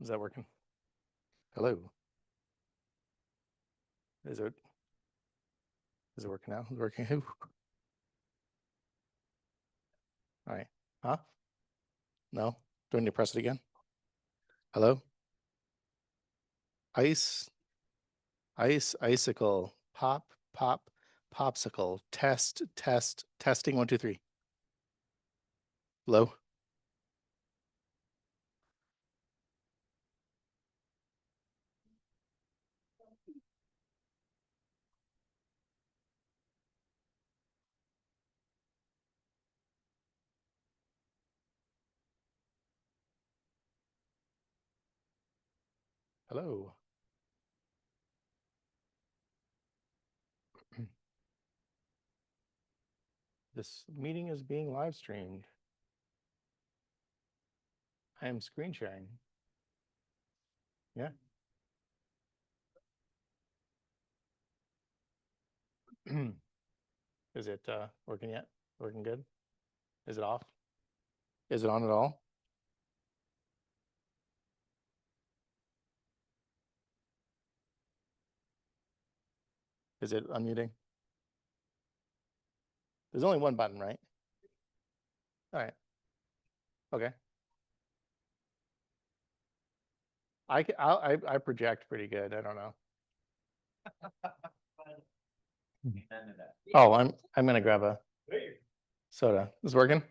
Is that working? Hello. Is it working now? Is it working? All right. Huh? No? Do I need to press it again? Hello? Icicle, pop, popsicle, testing, 1, 2, 3. Hello? Hello? This meeting is being live streamed. I am screen sharing. Yeah. Is it working yet? Working good? Is it off? Is it on at all? Is it unmuting? There's only one button, right? All right. Okay. I project pretty good. I don't know. Oh, I'm gonna grab a soda. Is it working?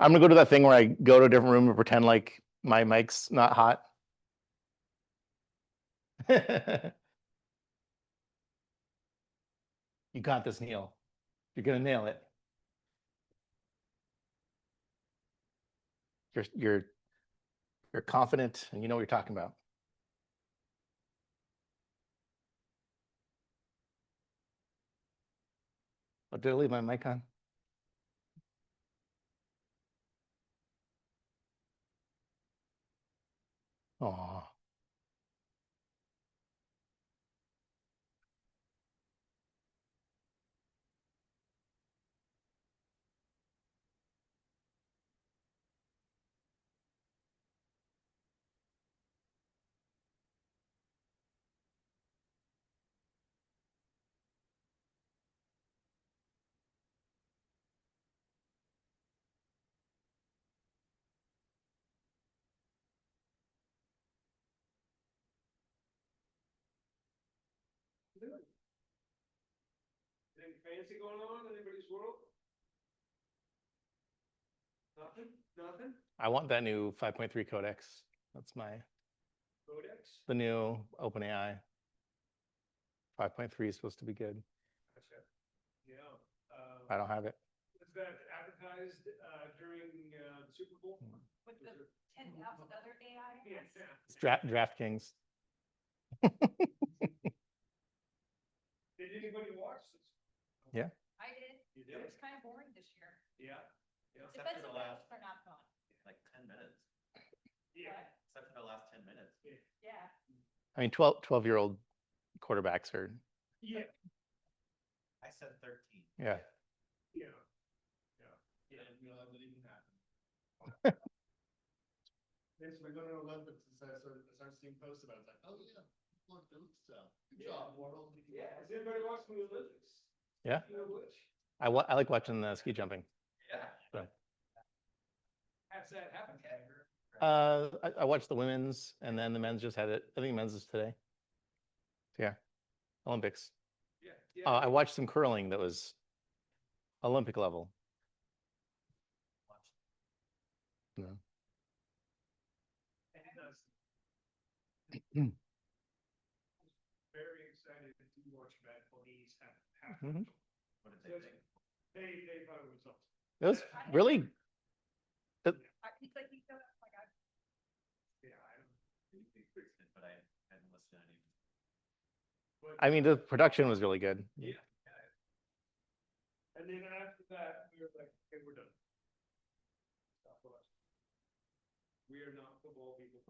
I'm gonna go to that thing where I go to a different room and pretend like my mic's not hot. You got this, Neil. You're gonna nail it. You're confident and you know what you're talking about. Oh, did I leave my mic on? Oh. Anything fancy going on in anybody's world? Nothing? I want that new 5.3 codex. That's my Codex? the new OpenAI. 5.3 is supposed to be good. Gotcha. Yeah. I don't have it. Was that advertised during the Super Bowl? With the 10,000 other AI? Yeah. It's DraftKings. Did anybody watch this? Yeah. I did. You It did? was kind of boring this year. Yeah. Yeah. Defensive backs are not fun. Like 10 minutes. Yeah. Except for the last 10 minutes. Yeah. I mean, 12-year-old quarterbacks are. Yeah. I said 13. Yeah. Yeah. Yeah, I didn't realize it even happened. Yes, we're going to Olympics and start seeing posts about it. It's like, oh yeah, look, stuff. Good job, World. Yeah. Has anybody watched the Olympics? Yeah. You know which? I like watching the ski jumping. Yeah. But How's that happen? I watched the women's and then the men's just had it. I think men's is today. Yeah. Olympics. Yeah. Yeah. I watched some curling that was Olympic level. No. Very excited to watch Bad Bunny's half. Mhm. What did they think? They thought it was awesome. It was really. He's like, he's so, oh my God. Yeah, I don't. But I hadn't listened to any. But, I mean, the production was really good. yeah. And then after that, we were like, okay, we're done. Stop watching. We are not football people.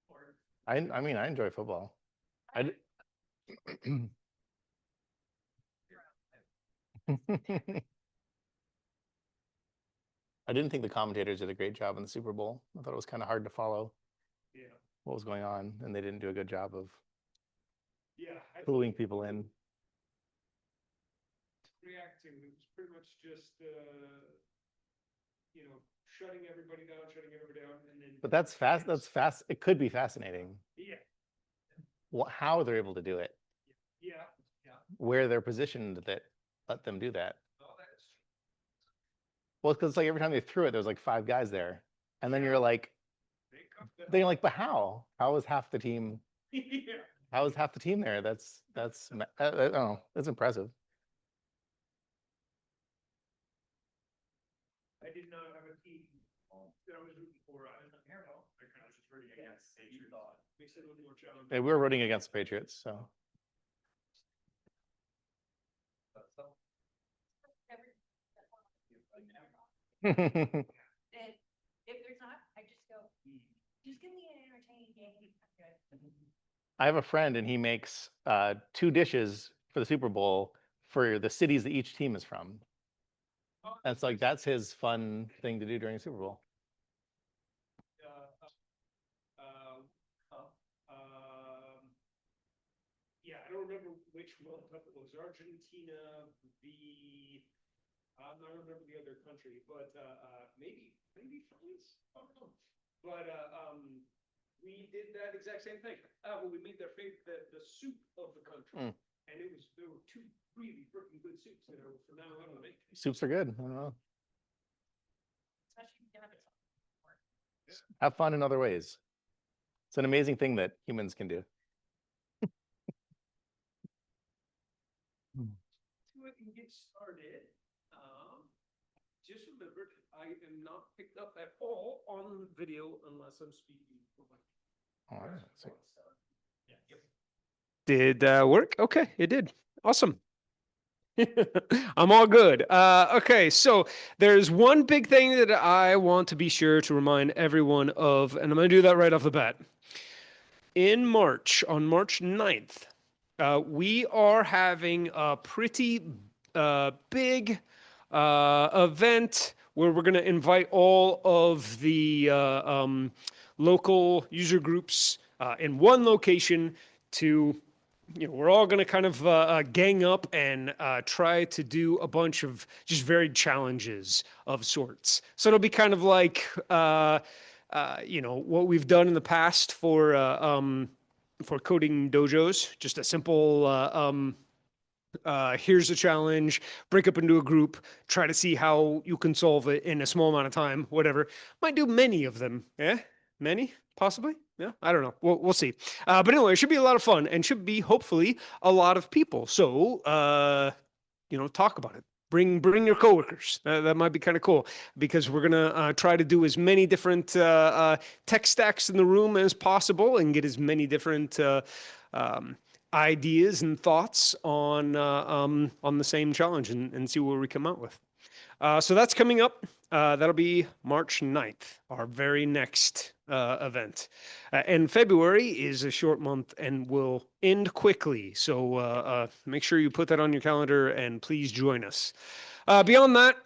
Or I mean, I enjoy football. I I didn't think the commentators did a great job in the Super Bowl. I thought it was kind of hard to follow Yeah, what was going on, and they didn't do a good job of yeah. pulling people in. Reactive, it was pretty much just, you know, shutting everybody down, and then. But that's fast. That's fast. It could be fascinating. Yeah, How they're able to do it, yeah. where they're positioned that let them do that. Oh, that's. Well, because it's like every time they threw it, there's like 5 guys there, and then you're like, They come but how? How is half the team? Yeah. How is half the team there? That's I don't know. That's impressive. I did not have a team that I was rooting for. I kind of just rooting against Patriots. Makes it a little more challenging. Yeah, we were rooting against the Patriots, so. That if there's not, I just go, just give me an entertaining game. I'm good. I have a friend, and he makes 2 dishes for the Super Bowl for the cities that each team is from. And it's like that's his fun thing to do during the Super Bowl. Yeah, I don't remember which World Cup it was. Argentina, I'm not remember the other country, but maybe France. I don't know. But we did that exact same thing. Well, we made their favorite the soup of the country, and there were 2 really freaking good soups that are from now on to make. Soups are good. I don't know. Especially if you have it. Have fun in other ways. It's an amazing thing that humans can do. Go ahead and get started. Just remember, I am not picked up at all on video unless I'm speaking. All right. So Did that work? Okay, it did. Awesome. I'm all good. Okay, so there's one big thing that I want to be sure to remind everyone of, and I'm going to do that right off the bat. In March, on March 9th, we are having a pretty big event where we're going to invite all of the local user groups in one location to, we're all going to kind of gang up and try to do a bunch of just varied challenges of sorts. So it'll be kind of like, what we've done in the past for coding dojos, just a simple, here's a challenge, break up into a group, try to see how you can solve it in a small amount of time, whatever. Might do many of them. Yeah? Many? Possibly? Yeah, I don't know. We'll see. But anyway, it should be a lot of fun and should be hopefully a lot of people. So, talk about it. Bring your coworkers. That might be kind of cool because we're gonna try to do as many different tech stacks in the room as possible and get as many different ideas and thoughts on the same challenge and see what we come out with. So that's coming up. That'll be March 9th, our very next event. And February is a short month and will end quickly. So make sure you put that on your calendar and please join us. Beyond that,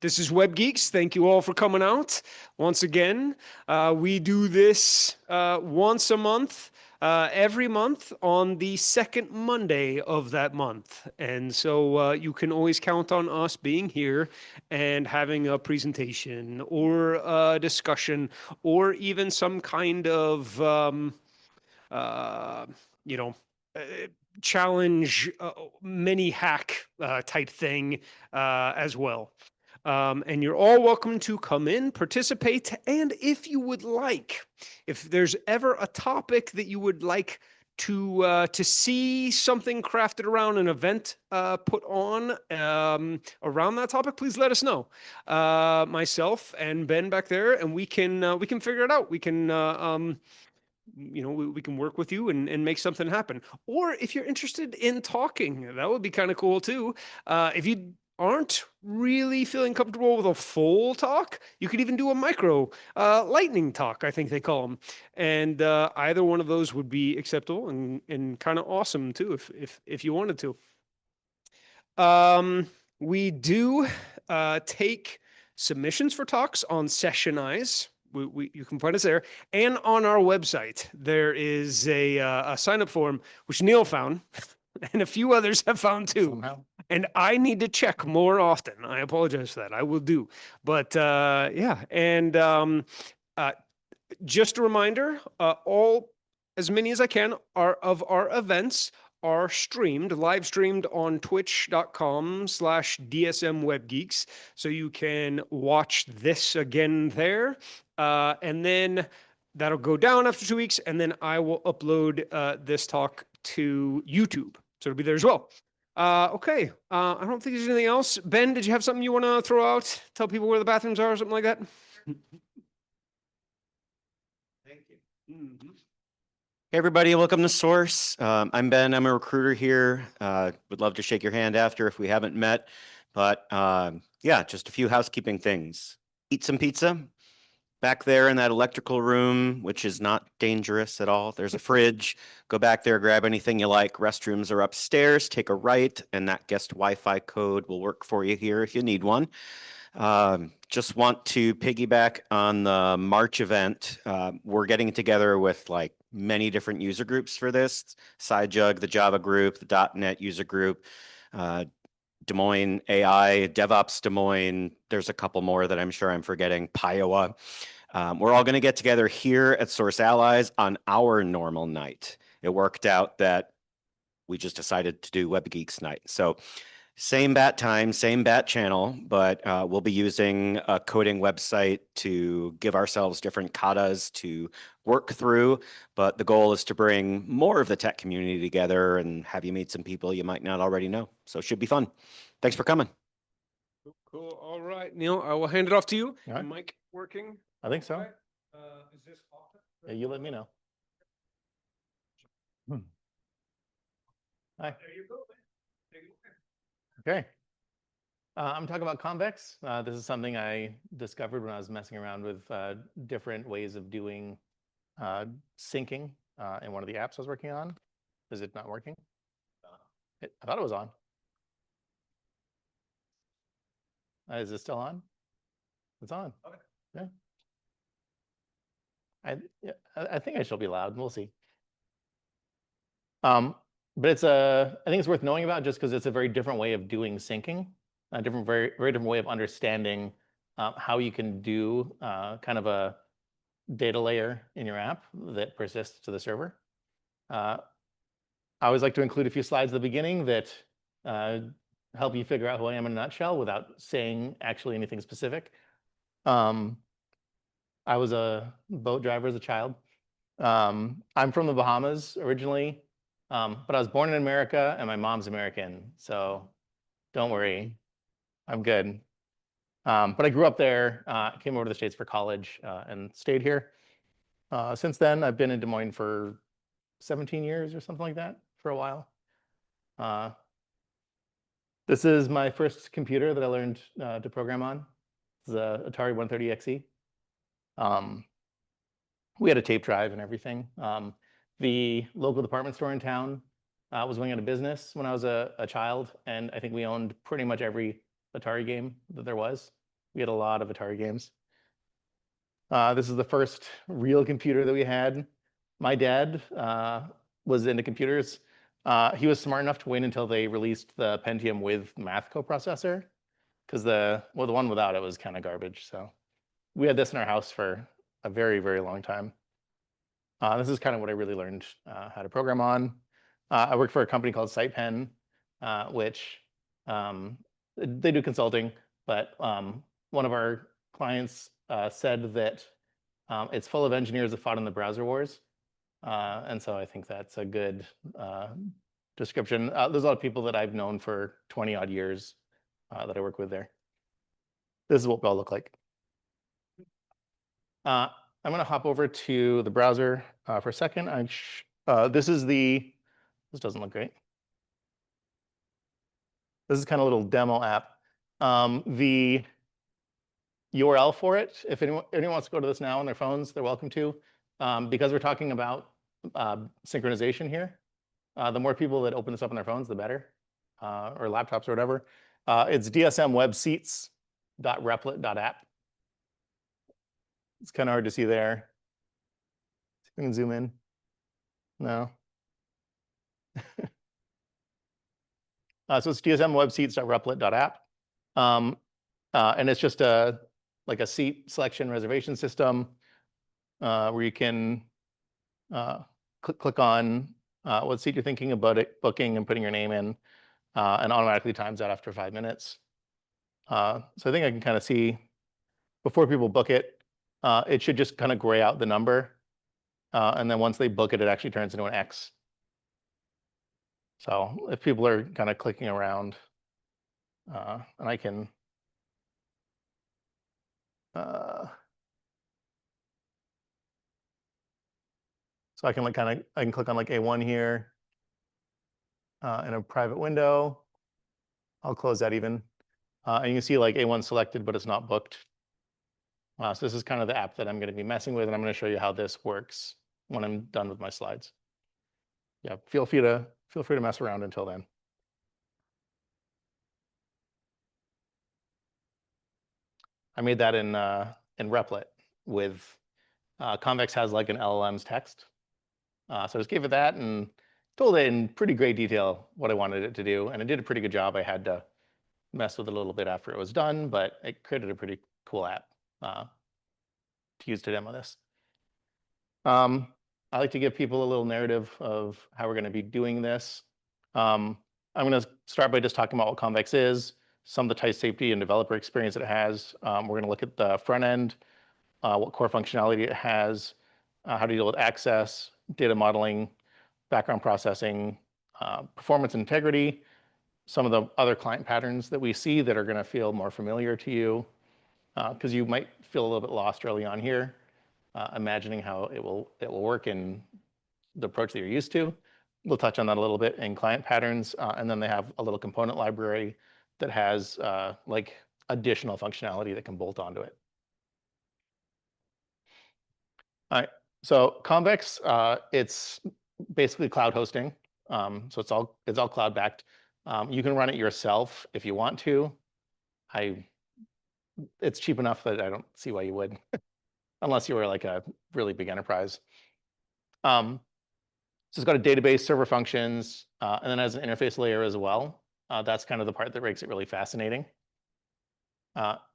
this is Web Geeks. Thank you all for coming out. Once again, we do this once a month. Every month on the second Monday of that month. And so you can always count on us being here and having a presentation or a discussion or even some kind of, challenge, mini hack type thing as well. And you're all welcome to come in, participate, and if you would like, if there's ever a topic that you would like to see something crafted around an event put on around that topic, please let us know. Myself and Ben back there, and we can figure it out. We can we can work with you and make something happen. Or if you're interested in talking, that would be kind of cool too. If you aren't really feeling comfortable with a full talk, you could even do a micro lightning talk, I think they call them. And either one of those would be acceptable and kind of awesome too if you wanted to. We do take submissions for talks on Sessionize. You can find us there. And on our website, there is a sign-up form, which Neil found, and a few others have found too. Somehow. And I need to check more often. I apologize for that. I will do. But yeah, and just a reminder, as many as I can of our events are live streamed on twitch.com/DSM Web Geeks. So you can watch this again there. And then that'll go down after 2 weeks. And then I will upload this talk to YouTube. So it'll be there as well. Okay. I don't think there's anything else. Ben, did you have something you want to throw out? Tell people where the bathrooms are or something like that? Thank you. Hey everybody, welcome to Source. I'm Ben, I'm a recruiter here. Would love to shake your hand after if we haven't met, but yeah, just a few housekeeping things. Eat some pizza. Back there in that electrical room, which is not dangerous at all. There's a fridge. Go back there, grab anything you like. Restrooms are upstairs. Take a right, and that guest Wi-Fi code will work for you here if you need one. Just want to piggyback on the March event. We're getting together with like many different user groups for this. SciJug, the Java group, the .NET user group, Des Moines AI, DevOps Des Moines. There's a couple more that I'm sure I'm forgetting. Piowa. We're all going to get together here at Source Allies on our normal night. It worked out that we just decided to do Web Geeks night. So same bat time, same bat channel, but we'll be using a coding website to give ourselves different katas to work through. But the goal is to bring more of the tech community together and have you meet some people you might not already know. So it should be fun. Thanks for coming. Cool. All right, Neil, I will hand it off to you. All right. Mic working? I think so. Right. Is this off? Yeah, you let me know. Hi. There you go. There you go. Okay. I'm talking about Convex. This is something I discovered when I was messing around with different ways of doing syncing in one of the apps I was working on. Is it not working? I thought it was on. Is it still on? It's on. Okay. Yeah. I think I shall be loud. We'll see. But I think it's worth knowing about just because it's a very different way of doing syncing, a very different way of understanding how you can do kind of a data layer in your app that persists to the server. I always like to include a few slides at the beginning that help you figure out who I am in a nutshell without saying actually anything specific. I was a boat driver as a child. I'm from the Bahamas originally, but I was born in America and my mom's American, so don't worry, I'm good. But I grew up there, came over to the States for college and stayed here. Since then, I've been in Des Moines for 17 years or something like that for a while. This is my first computer that I learned to program on. It's the Atari 130XE. We had a tape drive and everything. The local department store in town was going out of business when I was a child, and I think we owned pretty much every Atari game that there was. We had a lot of Atari games. This is the first real computer that we had. My dad was into computers. He was smart enough to wait until they released the Pentium with math coprocessor, because the one without it was kind of garbage. So we had this in our house for a very, very long time. This is kind of what I really learned how to program on. I worked for a company called SitePen, which they do consulting, but one of our clients said that it's full of engineers that fought in the browser wars. And so I think that's a good description. There's a lot of people that I've known for 20 odd years that I work with there. This is what we all look like. I'm going to hop over to the browser for a second. This doesn't look great. This is kind of a little demo app. The URL for it, if anyone wants to go to this now on their phones, they're welcome to. Because we're talking about synchronization here, the more people that open this up on their phones, the better, or laptops or whatever. It's DSM Web Seats .replit.app. It's kind of hard to see there. See if we can zoom in. No. So it's DSM Web Seats.replit.app. And it's just like a seat selection reservation system where you can click on what seat you're thinking about booking and putting your name in, and automatically times out after 5 minutes. So I think I can kind of see before people book it, it should just kind of gray out the number. And then once they book it, it actually turns into an X. So if people are kind of clicking around, and I can, so I can like I can click on like A1 here in a private window. I'll close that even. And you can see like A1 selected, but it's not booked. So this is kind of the app that I'm going to be messing with, and I'm going to show you how this works when I'm done with my slides. Yeah, feel free to mess around until then. I made that in Replit with Convex has like an LLM's text. So I just gave it that and told it in pretty great detail what I wanted it to do, and it did a pretty good job. I had to mess with it a little bit after it was done, but it created a pretty cool app to use to demo this. I like to give people a little narrative of how we're going to be doing this. I'm going to start by just talking about what Convex is, some of the type safety and developer experience it has. We're going to look at the front end, what core functionality it has, how to deal with access, data modeling, background processing, performance integrity, some of the other client patterns that we see that are going to feel more familiar to you, because you might feel a little bit lost early on here, imagining how it will work in the approach that you're used to. We'll touch on that a little bit in client patterns, and then they have a little component library that has like additional functionality that can bolt onto it. All right, so Convex, it's basically cloud hosting. So it's all cloud backed. You can run it yourself if you want to. It's cheap enough that I don't see why you would, unless you were like a really big enterprise. So it's got a database, server functions, and then has an interface layer as well. That's kind of the part that makes it really fascinating.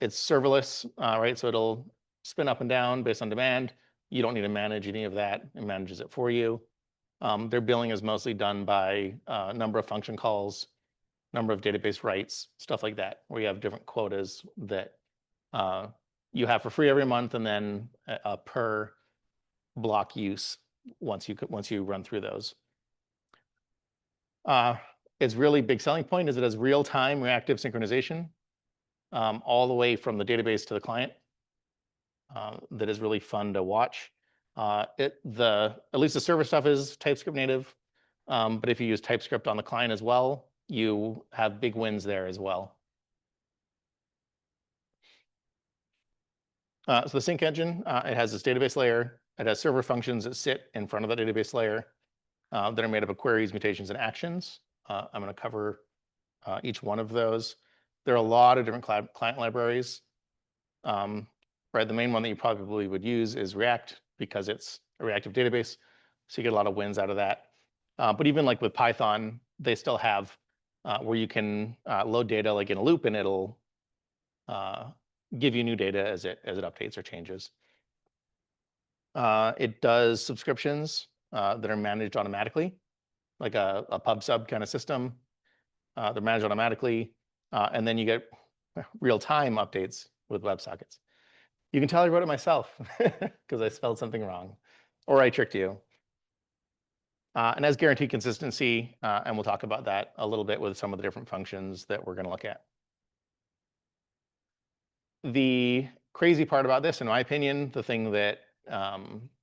It's serverless, right? So it'll spin up and down based on demand. You don't need to manage any of that. It manages it for you. Their billing is mostly done by number of function calls, number of database writes, stuff like that, where you have different quotas that you have for free every month, and then per block use once you run through those. Its really big selling point is it has real-time reactive synchronization all the way from the database to the client. That is really fun to watch. At least the server stuff is TypeScript native, but if you use TypeScript on the client as well, you have big wins there as well. So the sync engine, it has this database layer. It has server functions that sit in front of the database layer that are made up of queries, mutations, and actions. I'm going to cover each one of those. There are a lot of different client libraries. Right, the main one that you probably would use is React because it's a reactive database, so you get a lot of wins out of that. But even like with Python, they still have where you can load data like in a loop, and it'll give you new data as it updates or changes. It does subscriptions that are managed automatically, like a pub sub kind of system. They're managed automatically, and then you get real-time updates with WebSockets. You can tell I wrote it myself because I spelled something wrong, or I tricked you. And has guaranteed consistency, and we'll talk about that a little bit with some of the different functions that we're going to look at. The crazy part about this, in my opinion, the thing that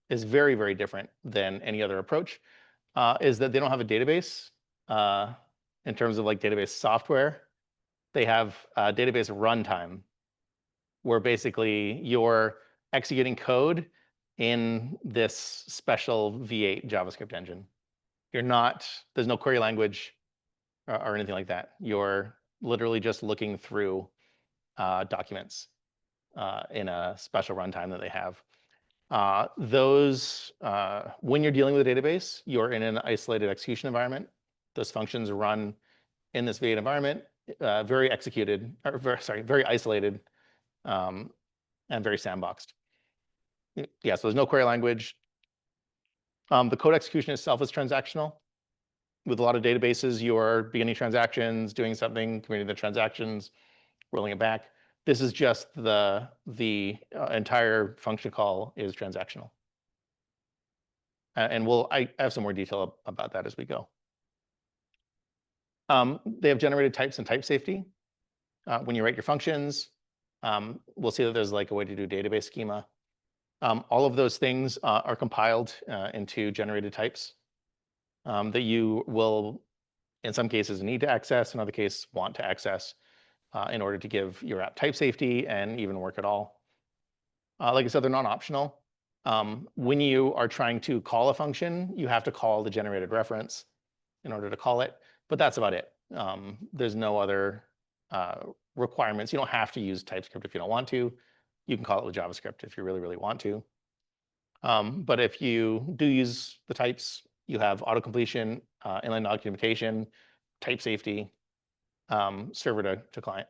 is very, very different than any other approach is that they don't have a database in terms of like database software. They have a database runtime where basically you're executing code in this special V8 JavaScript engine. There's no query language or anything like that. You're literally just looking through documents in a special runtime that they have. When you're dealing with a database, you're in an isolated execution environment. Those functions run in this V8 environment, very isolated, and very sandboxed. Yeah, so there's no query language. The code execution itself is transactional. With a lot of databases, you're beginning transactions, doing something, committing the transactions, rolling it back. This is just the entire function call is transactional. And I have some more detail about that as we go. They have generated types and type safety. When you write your functions, we'll see that there's like a way to do database schema. All of those things are compiled into generated types that you will, in some cases, need to access, in other cases, want to access in order to give your app type safety and even work at all. Like I said, they're non-optional. When you are trying to call a function, you have to call the generated reference in order to call it, but that's about it. There's no other requirements. You don't have to use TypeScript if you don't want to. You can call it with JavaScript if you really, really want to. But if you do use the types, you have auto-completion, inline documentation, type safety, server to client.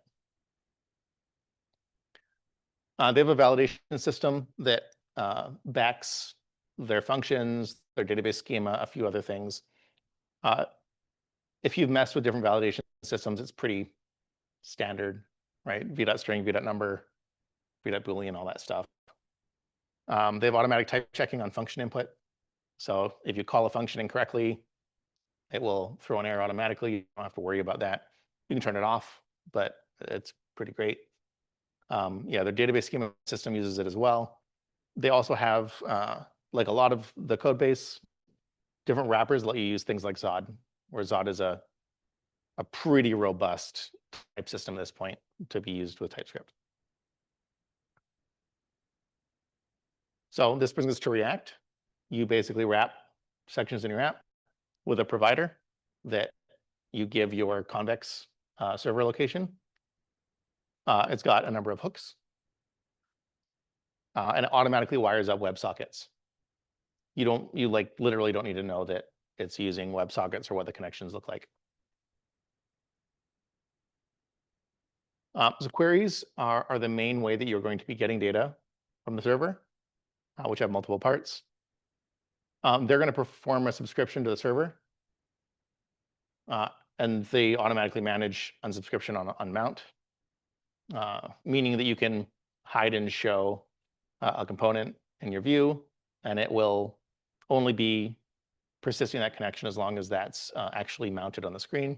They have a validation system that backs their functions, their database schema, a few other things. If you've messed with different validation systems, it's pretty standard, right? v.string, v.number, v.boolean, all that stuff. They have automatic type checking on function input. So if you call a function incorrectly, it will throw an error automatically. You don't have to worry about that. You can turn it off, but it's pretty great. Yeah, their database schema system uses it as well. They also have, like a lot of the code base, different wrappers let you use things like Zod, where Zod is a pretty robust type system at this point to be used with TypeScript. So this brings us to React. You basically wrap sections in your app with a provider that you give your Convex server location. It's got a number of hooks. And it automatically wires up WebSockets. You like literally don't need to know that it's using WebSockets or what the connections look like. So queries are the main way that you're going to be getting data from the server, which have multiple parts. They're going to perform a subscription to the server. And they automatically manage unsubscription on mount, meaning that you can hide and show a component in your view, and it will only be persisting that connection as long as that's actually mounted on the screen.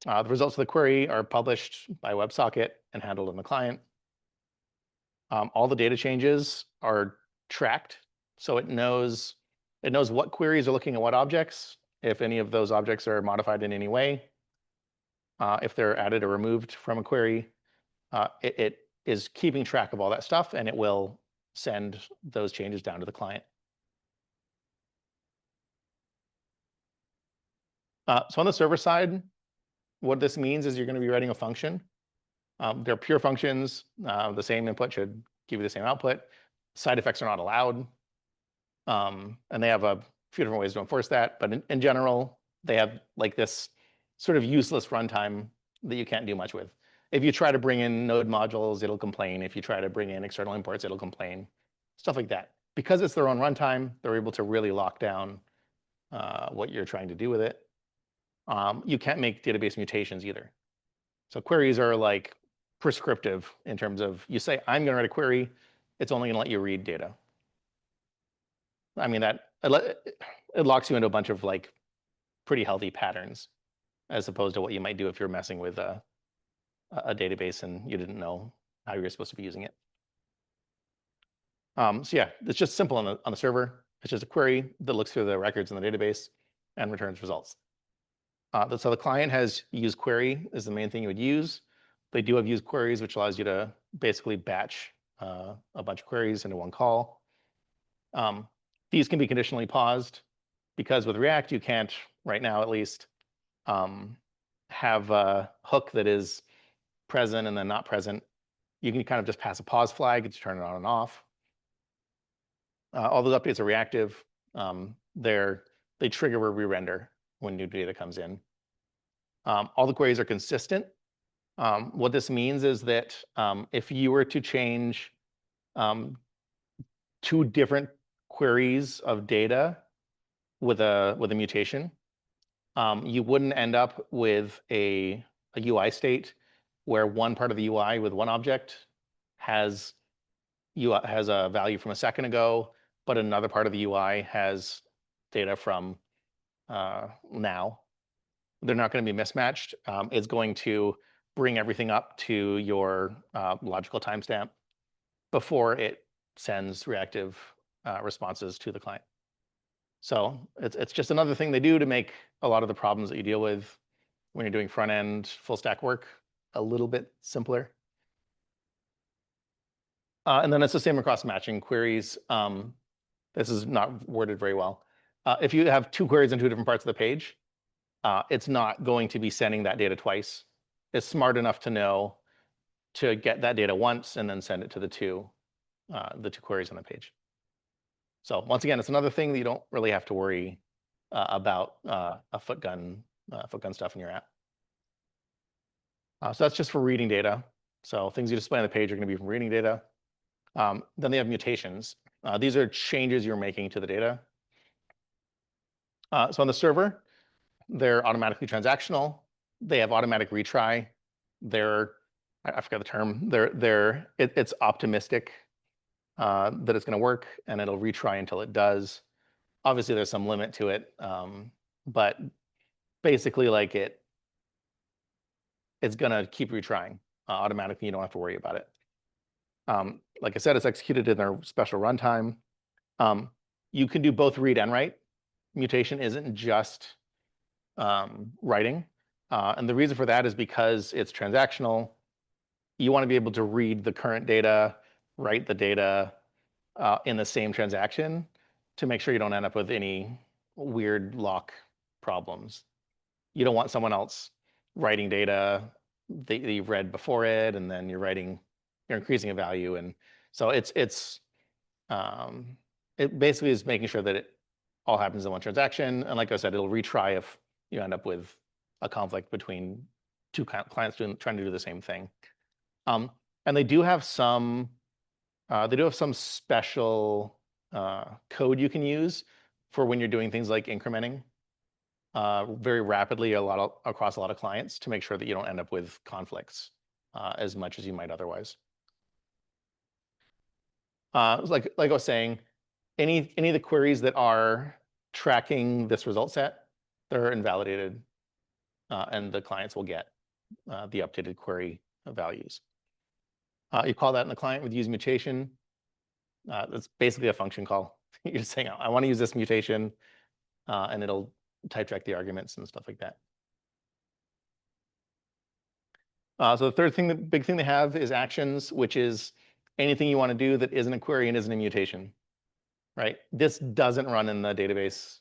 The results of the query are published by WebSocket and handled in the client. All the data changes are tracked, so it knows what queries are looking at what objects, if any of those objects are modified in any way, if they're added or removed from a query. It is keeping track of all that stuff, and it will send those changes down to the client. So on the server side, what this means is you're going to be writing a function. They're pure functions. The same input should give you the same output. Side effects are not allowed. And they have a few different ways to enforce that. But in general, they have like this sort of useless runtime that you can't do much with. If you try to bring in node modules, it'll complain. If you try to bring in external imports, it'll complain. Stuff like that. Because it's their own runtime, they're able to really lock down what you're trying to do with it. You can't make database mutations either. So queries are like prescriptive in terms of you say, I'm going to write a query. It's only going to let you read data. I mean, it locks you into a bunch of like pretty healthy patterns as opposed to what you might do if you're messing with a database and you didn't know how you're supposed to be using it. So yeah, it's just simple on the server. It's just a query that looks through the records in the database and returns results. So the client has use query is the main thing you would use. They do have use queries, which allows you to basically batch a bunch of queries into one call. These can be conditionally paused because with React, you can't, right now at least, have a hook that is present and then not present. You can kind of just pass a pause flag to turn it on and off. All those updates are reactive. They trigger a re-render when new data comes in. All the queries are consistent. What this means is that if you were to change 2 different queries of data with a mutation, you wouldn't end up with a UI state where one part of the UI with one object has a value from a second ago, but another part of the UI has data from now. They're not going to be mismatched. It's going to bring everything up to your logical timestamp before it sends reactive responses to the client. So it's just another thing they do to make a lot of the problems that you deal with when you're doing front end full stack work a little bit simpler. And then it's the same across matching queries. This is not worded very well. If you have 2 queries in 2 different parts of the page, it's not going to be sending that data twice. It's smart enough to know to get that data once and then send it to the two queries on the page. So once again, it's another thing that you don't really have to worry about a foot gun stuff in your app. So that's just for reading data. So things you display on the page are going to be from reading data. Then they have mutations. These are changes you're making to the data. So on the server, they're automatically transactional. They have automatic retry. I forgot the term. It's optimistic that it's going to work, and it'll retry until it does. Obviously, there's some limit to it, but basically, like it's going to keep retrying automatically. You don't have to worry about it. Like I said, it's executed in their special runtime. You can do both read and write. Mutation isn't just writing. And the reason for that is because it's transactional. You want to be able to read the current data, write the data in the same transaction to make sure you don't end up with any weird lock problems. You don't want someone else writing data that you've read before it, and then you're increasing a value. And so it basically is making sure that it all happens in one transaction. And like I said, it'll retry if you end up with a conflict between 2 clients trying to do the same thing. And they do have some special code you can use for when you're doing things like incrementing very rapidly across a lot of clients to make sure that you don't end up with conflicts as much as you might otherwise. Like I was saying, any of the queries that are tracking this result set, they're invalidated, and the clients will get the updated query values. You call that in the client with use mutation. That's basically a function call. You're just saying, I want to use this mutation, and it'll type check the arguments and stuff like that. So the third thing, the big thing they have is actions, which is anything you want to do that isn't a query and isn't a mutation, right? This doesn't run in the database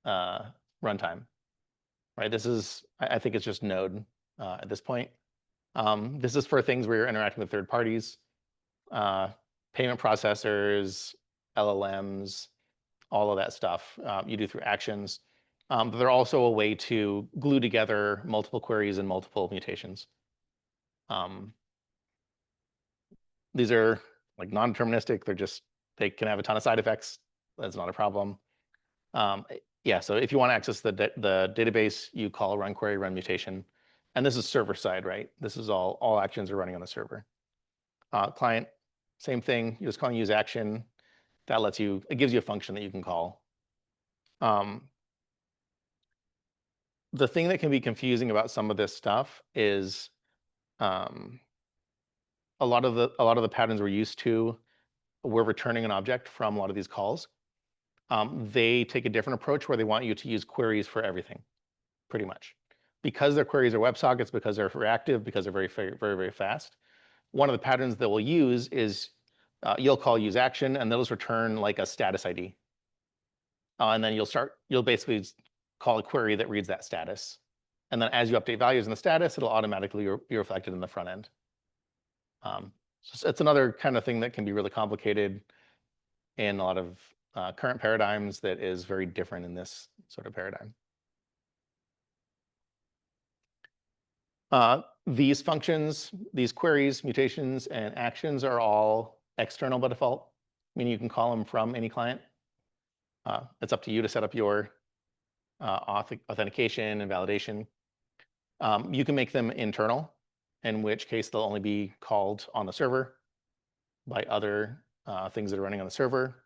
runtime, right? This is, I think it's just Node at this point. This is for things where you're interacting with third parties, payment processors, LLMs, all of that stuff you do through actions. But they're also a way to glue together multiple queries and multiple mutations. These are like non-deterministic. They can have a ton of side effects. That's not a problem. Yeah, so if you want to access the database, you call run query, run mutation. And this is server side, right? This is all actions are running on the server. Client, same thing. You're just calling use action. That it gives you a function that you can call. The thing that can be confusing about some of this stuff is a lot of the patterns we're used to, we're returning an object from a lot of these calls. They take a different approach where they want you to use queries for everything, pretty much. Because their queries are WebSockets, because they're reactive, because they're very, very, very fast. One of the patterns that we'll use is you'll call use action, and they'll just return like a status ID. And then you'll basically call a query that reads that status. And then as you update values in the status, it'll automatically be reflected in the front end. So it's another kind of thing that can be really complicated in a lot of current paradigms that is very different in this sort of paradigm. These functions, these queries, mutations, and actions are all external by default, meaning you can call them from any client. It's up to you to set up your authentication and validation. You can make them internal, in which case they'll only be called on the server by other things that are running on the server.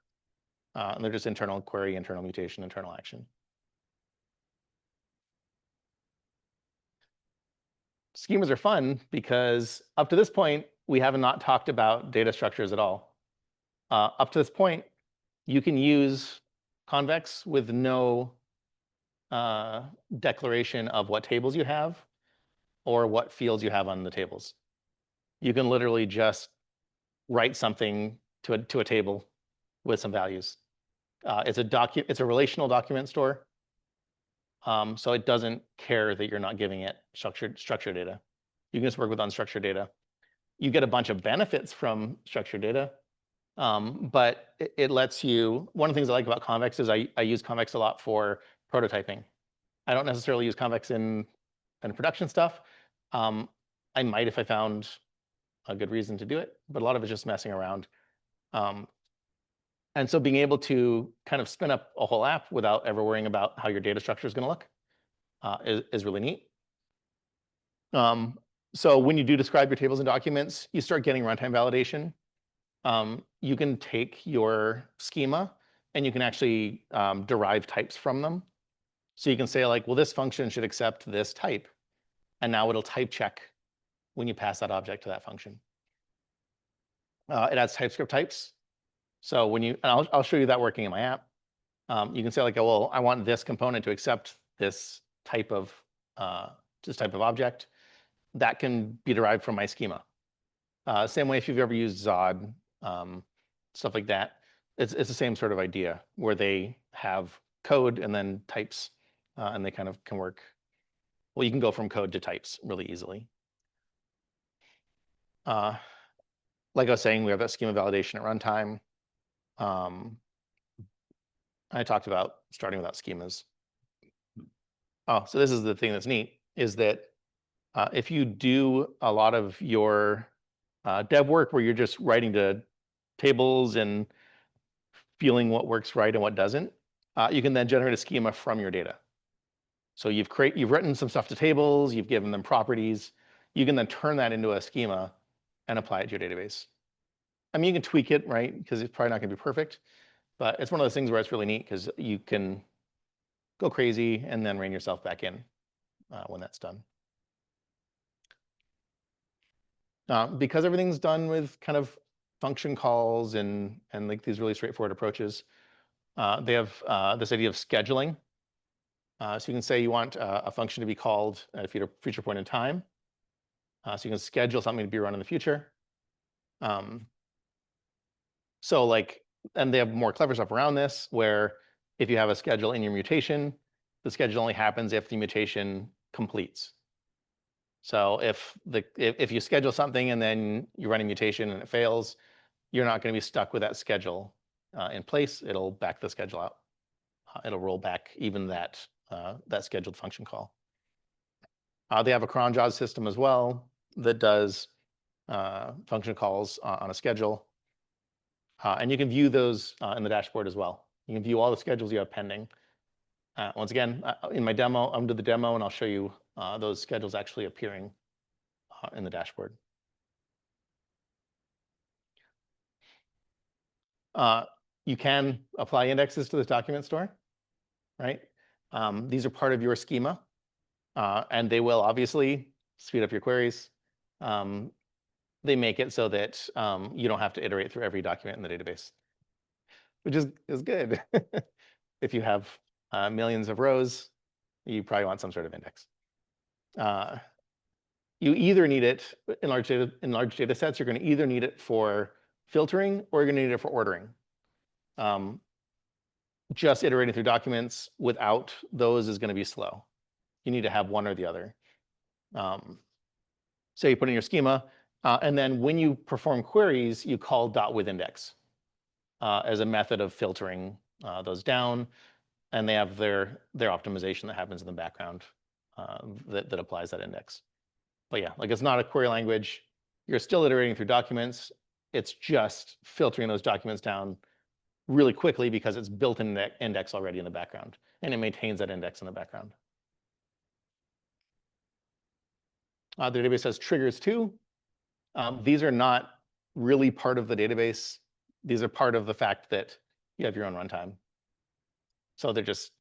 And they're just internal query, internal mutation, internal action. Schemas are fun because up to this point, we have not talked about data structures at all. Up to this point, you can use Convex with no declaration of what tables you have or what fields you have on the tables. You can literally just write something to a table with some values. It's a relational document store. So it doesn't care that you're not giving it structured data. You can just work with unstructured data. You get a bunch of benefits from structured data, but it lets you, one of the things I like about Convex is I use Convex a lot for prototyping. I don't necessarily use Convex in production stuff. I might if I found a good reason to do it, but a lot of it's just messing around. And so being able to kind of spin up a whole app without ever worrying about how your data structure is going to look is really neat. So when you do describe your tables and documents, you start getting runtime validation. You can take your schema and you can actually derive types from them. So you can say like, well, this function should accept this type. And now it'll type check when you pass that object to that function. It adds TypeScript types. So when you, and I'll show you that working in my app. You can say like, oh, well, I want this component to accept this type of object. That can be derived from my schema. Same way if you've ever used Zod, stuff like that. It's the same sort of idea where they have code and then types, and they kind of can work. Well, you can go from code to types really easily. Like I was saying, we have that schema validation at runtime. I talked about starting without schemas. Oh, so this is the thing that's neat, is that if you do a lot of your dev work where you're just writing to tables and feeling what works right and what doesn't, you can then generate a schema from your data. So you've written some stuff to tables, you've given them properties. You can then turn that into a schema and apply it to your database. I mean, you can tweak it, right? Because it's probably not going to be perfect. But it's one of those things where it's really neat because you can go crazy and then rein yourself back in when that's done. Because everything's done with kind of function calls and like these really straightforward approaches, they have this idea of scheduling. So you can say you want a function to be called at a future point in time. So you can schedule something to be run in the future. So like, and they have more clever stuff around this, where if you have a schedule in your mutation, the schedule only happens if the mutation completes. So if you schedule something and then you run a mutation and it fails, you're not going to be stuck with that schedule in place. It'll back the schedule out. It'll roll back even that scheduled function call. They have a cron jaws system as well that does function calls on a schedule. And you can view those in the dashboard as well. You can view all the schedules you have pending. Once again, in my demo, I'm doing the demo and I'll show you those schedules actually appearing in the dashboard. You can apply indexes to this document store, right? These are part of your schema, and they will obviously speed up your queries. They make it so that you don't have to iterate through every document in the database, which is good. If you have millions of rows, you probably want some sort of index. You either need it in large data sets. You're going to either need it for filtering or you're going to need it for ordering. Just iterating through documents without those is going to be slow. You need to have one or the other. So you put in your schema, and then when you perform queries, you call .withIndex as a method of filtering those down, and they have their optimization that happens in the background that applies that index. But yeah, like it's not a query language. You're still iterating through documents. It's just filtering those documents down really quickly because it's built in the index already in the background, and it maintains that index in the background. The database has triggers too. These are not really part of the database. These are part of the fact that you have your own runtime. So they're just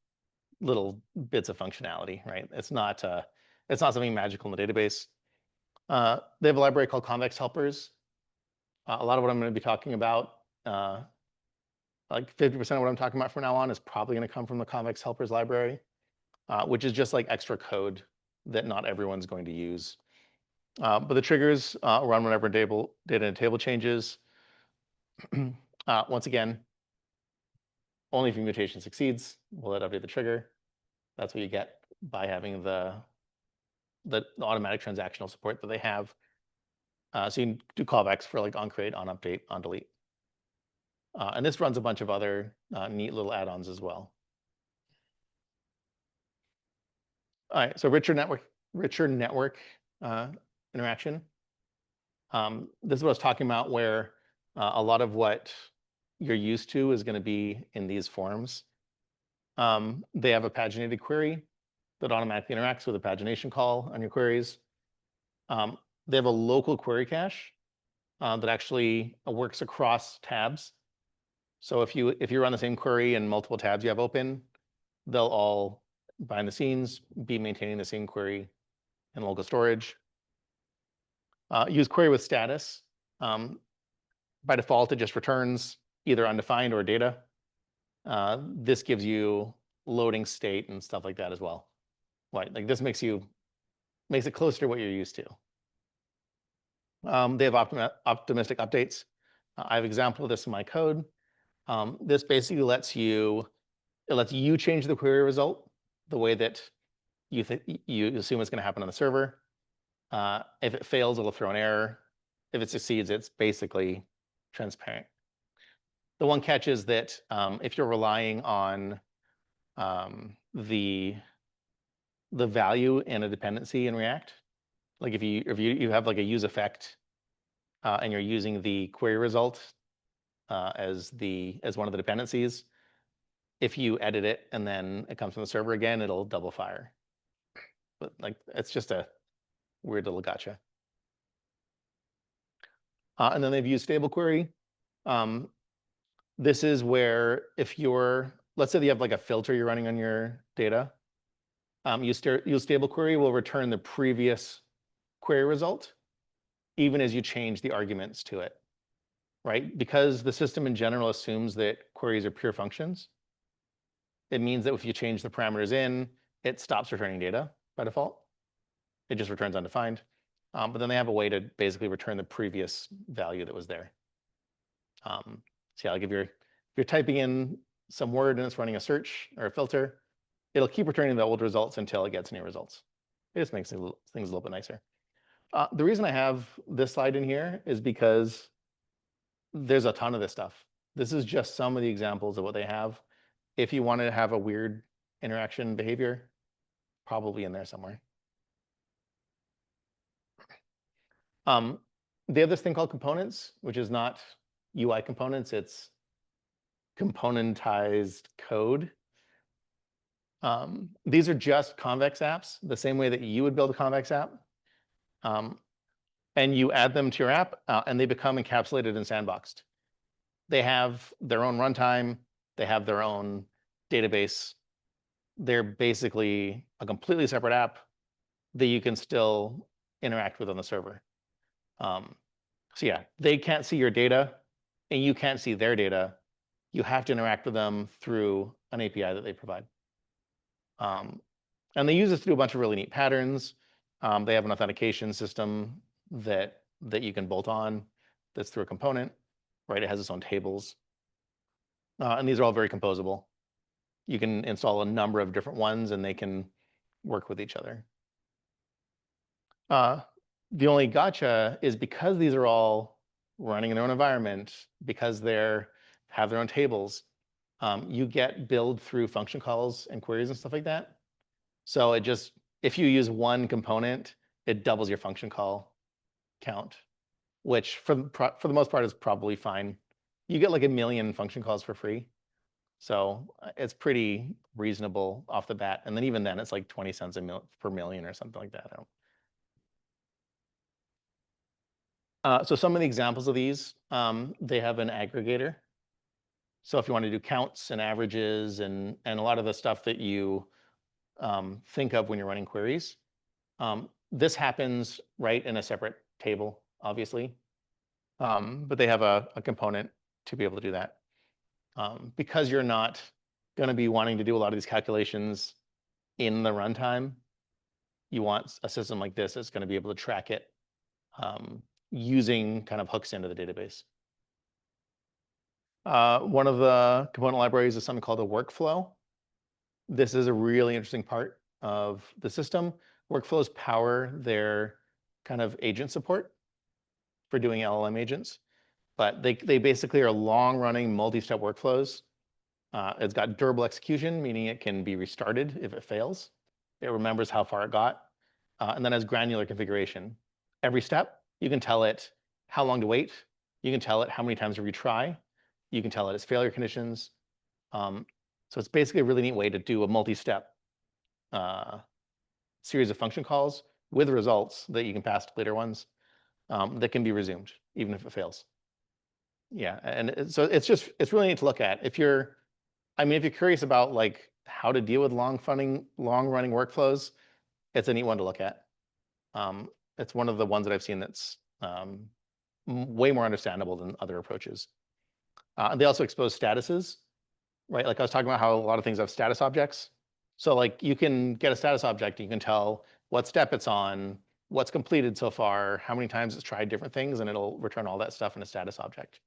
little bits of functionality, right? It's not something magical in the database. They have a library called Convex helpers. A lot of what I'm going to be talking about, like 50% of what I'm talking about from now on is probably going to come from the Convex helpers library, which is just like extra code that not everyone's going to use. But the triggers run whenever data in a table changes. Once again, only if your mutation succeeds will it update the trigger. That's what you get by having the automatic transactional support that they have. So you can do callbacks for like onCreate, onUpdate, onDelete. And this runs a bunch of other neat little add-ons as well. All right, so richer network interaction. This is what I was talking about, where a lot of what you're used to is going to be in these forms. They have a paginated query that automatically interacts with a pagination call on your queries. They have a local query cache that actually works across tabs. So if you run the same query in multiple tabs you have open, they'll all, behind the scenes, be maintaining the same query in local storage. Use query with status. By default, it just returns either undefined or data. This gives you loading state and stuff like that as well. Right, like this makes it closer to what you're used to. They have optimistic updates. I have an example of this in my code. This basically lets you change the query result the way that you assume it's going to happen on the server. If it fails, it'll throw an error. If it succeeds, it's basically transparent. The one catch is that if you're relying on the value in a dependency in React, like if you have like a use effect and you're using the query result as one of the dependencies, if you edit it and then it comes from the server again, it'll double fire. But like it's just a weird little gotcha. And then they've used stable query. This is where let's say that you have like a filter you're running on your data. Use stable query will return the previous query result, even as you change the arguments to it, right? Because the system in general assumes that queries are pure functions. It means that if you change the parameters in, it stops returning data by default. It just returns undefined. But then they have a way to basically return the previous value that was there. So yeah, like if you're typing in some word and it's running a search or a filter, it'll keep returning the old results until it gets new results. It just makes things a little bit nicer. The reason I have this slide in here is because there's a ton of this stuff. This is just some of the examples of what they have. If you want to have a weird interaction behavior, probably in there somewhere. They have this thing called components, which is not UI components, it's componentized code. These are just Convex apps, the same way that you would build a Convex app. And you add them to your app, and they become encapsulated and sandboxed. They have their own runtime. They have their own database. They're basically a completely separate app that you can still interact with on the server. So yeah, they can't see your data, and you can't see their data. You have to interact with them through an API that they provide. And they use this to do a bunch of really neat patterns. They have an authentication system that you can bolt on that's through a component, right? It has its own tables. And these are all very composable. You can install a number of different ones and they can work with each other. The only gotcha is because these are all running in their own environment, because have their own tables, you get build through function calls and queries and stuff like that. So if you use one component, it doubles your function call count, which for the most part is probably fine. You get like 1 million function calls for free. So it's pretty reasonable off the bat. And then even then it's like 20 cents per million or something like that. So some of the examples of these, they have an aggregator. So if you want to do counts and averages and a lot of the stuff that you think of when you're running queries, this happens right in a separate table, obviously. But they have a component to be able to do that. Because you're not going to be wanting to do a lot of these calculations in the runtime, you want a system like this that's going to be able to track it using kind of hooks into the database. One of the component libraries is something called a workflow. This is a really interesting part of the system. Workflows power their kind of agent support for doing LLM agents, but they basically are long-running multi-step workflows. It's got durable execution, meaning it can be restarted if it fails. It remembers how far it got, and then has granular configuration. Every step, you can tell it how long to wait. You can tell it how many times to retry. You can tell it its failure conditions. So it's basically a really neat way to do a multi-step series of function calls with results that you can pass to later ones that can be resumed, even if it fails. Yeah, and so it's really neat to look at. If you're curious about like how to deal with long-running workflows, it's a neat one to look at. It's one of the ones that I've seen that's way more understandable than other approaches. They also expose statuses, right? Like I was talking about how a lot of things have status objects. So like you can get a status object, and you can tell what step it's on, what's completed so far, how many times it's tried different things, and it'll return all that stuff in a status object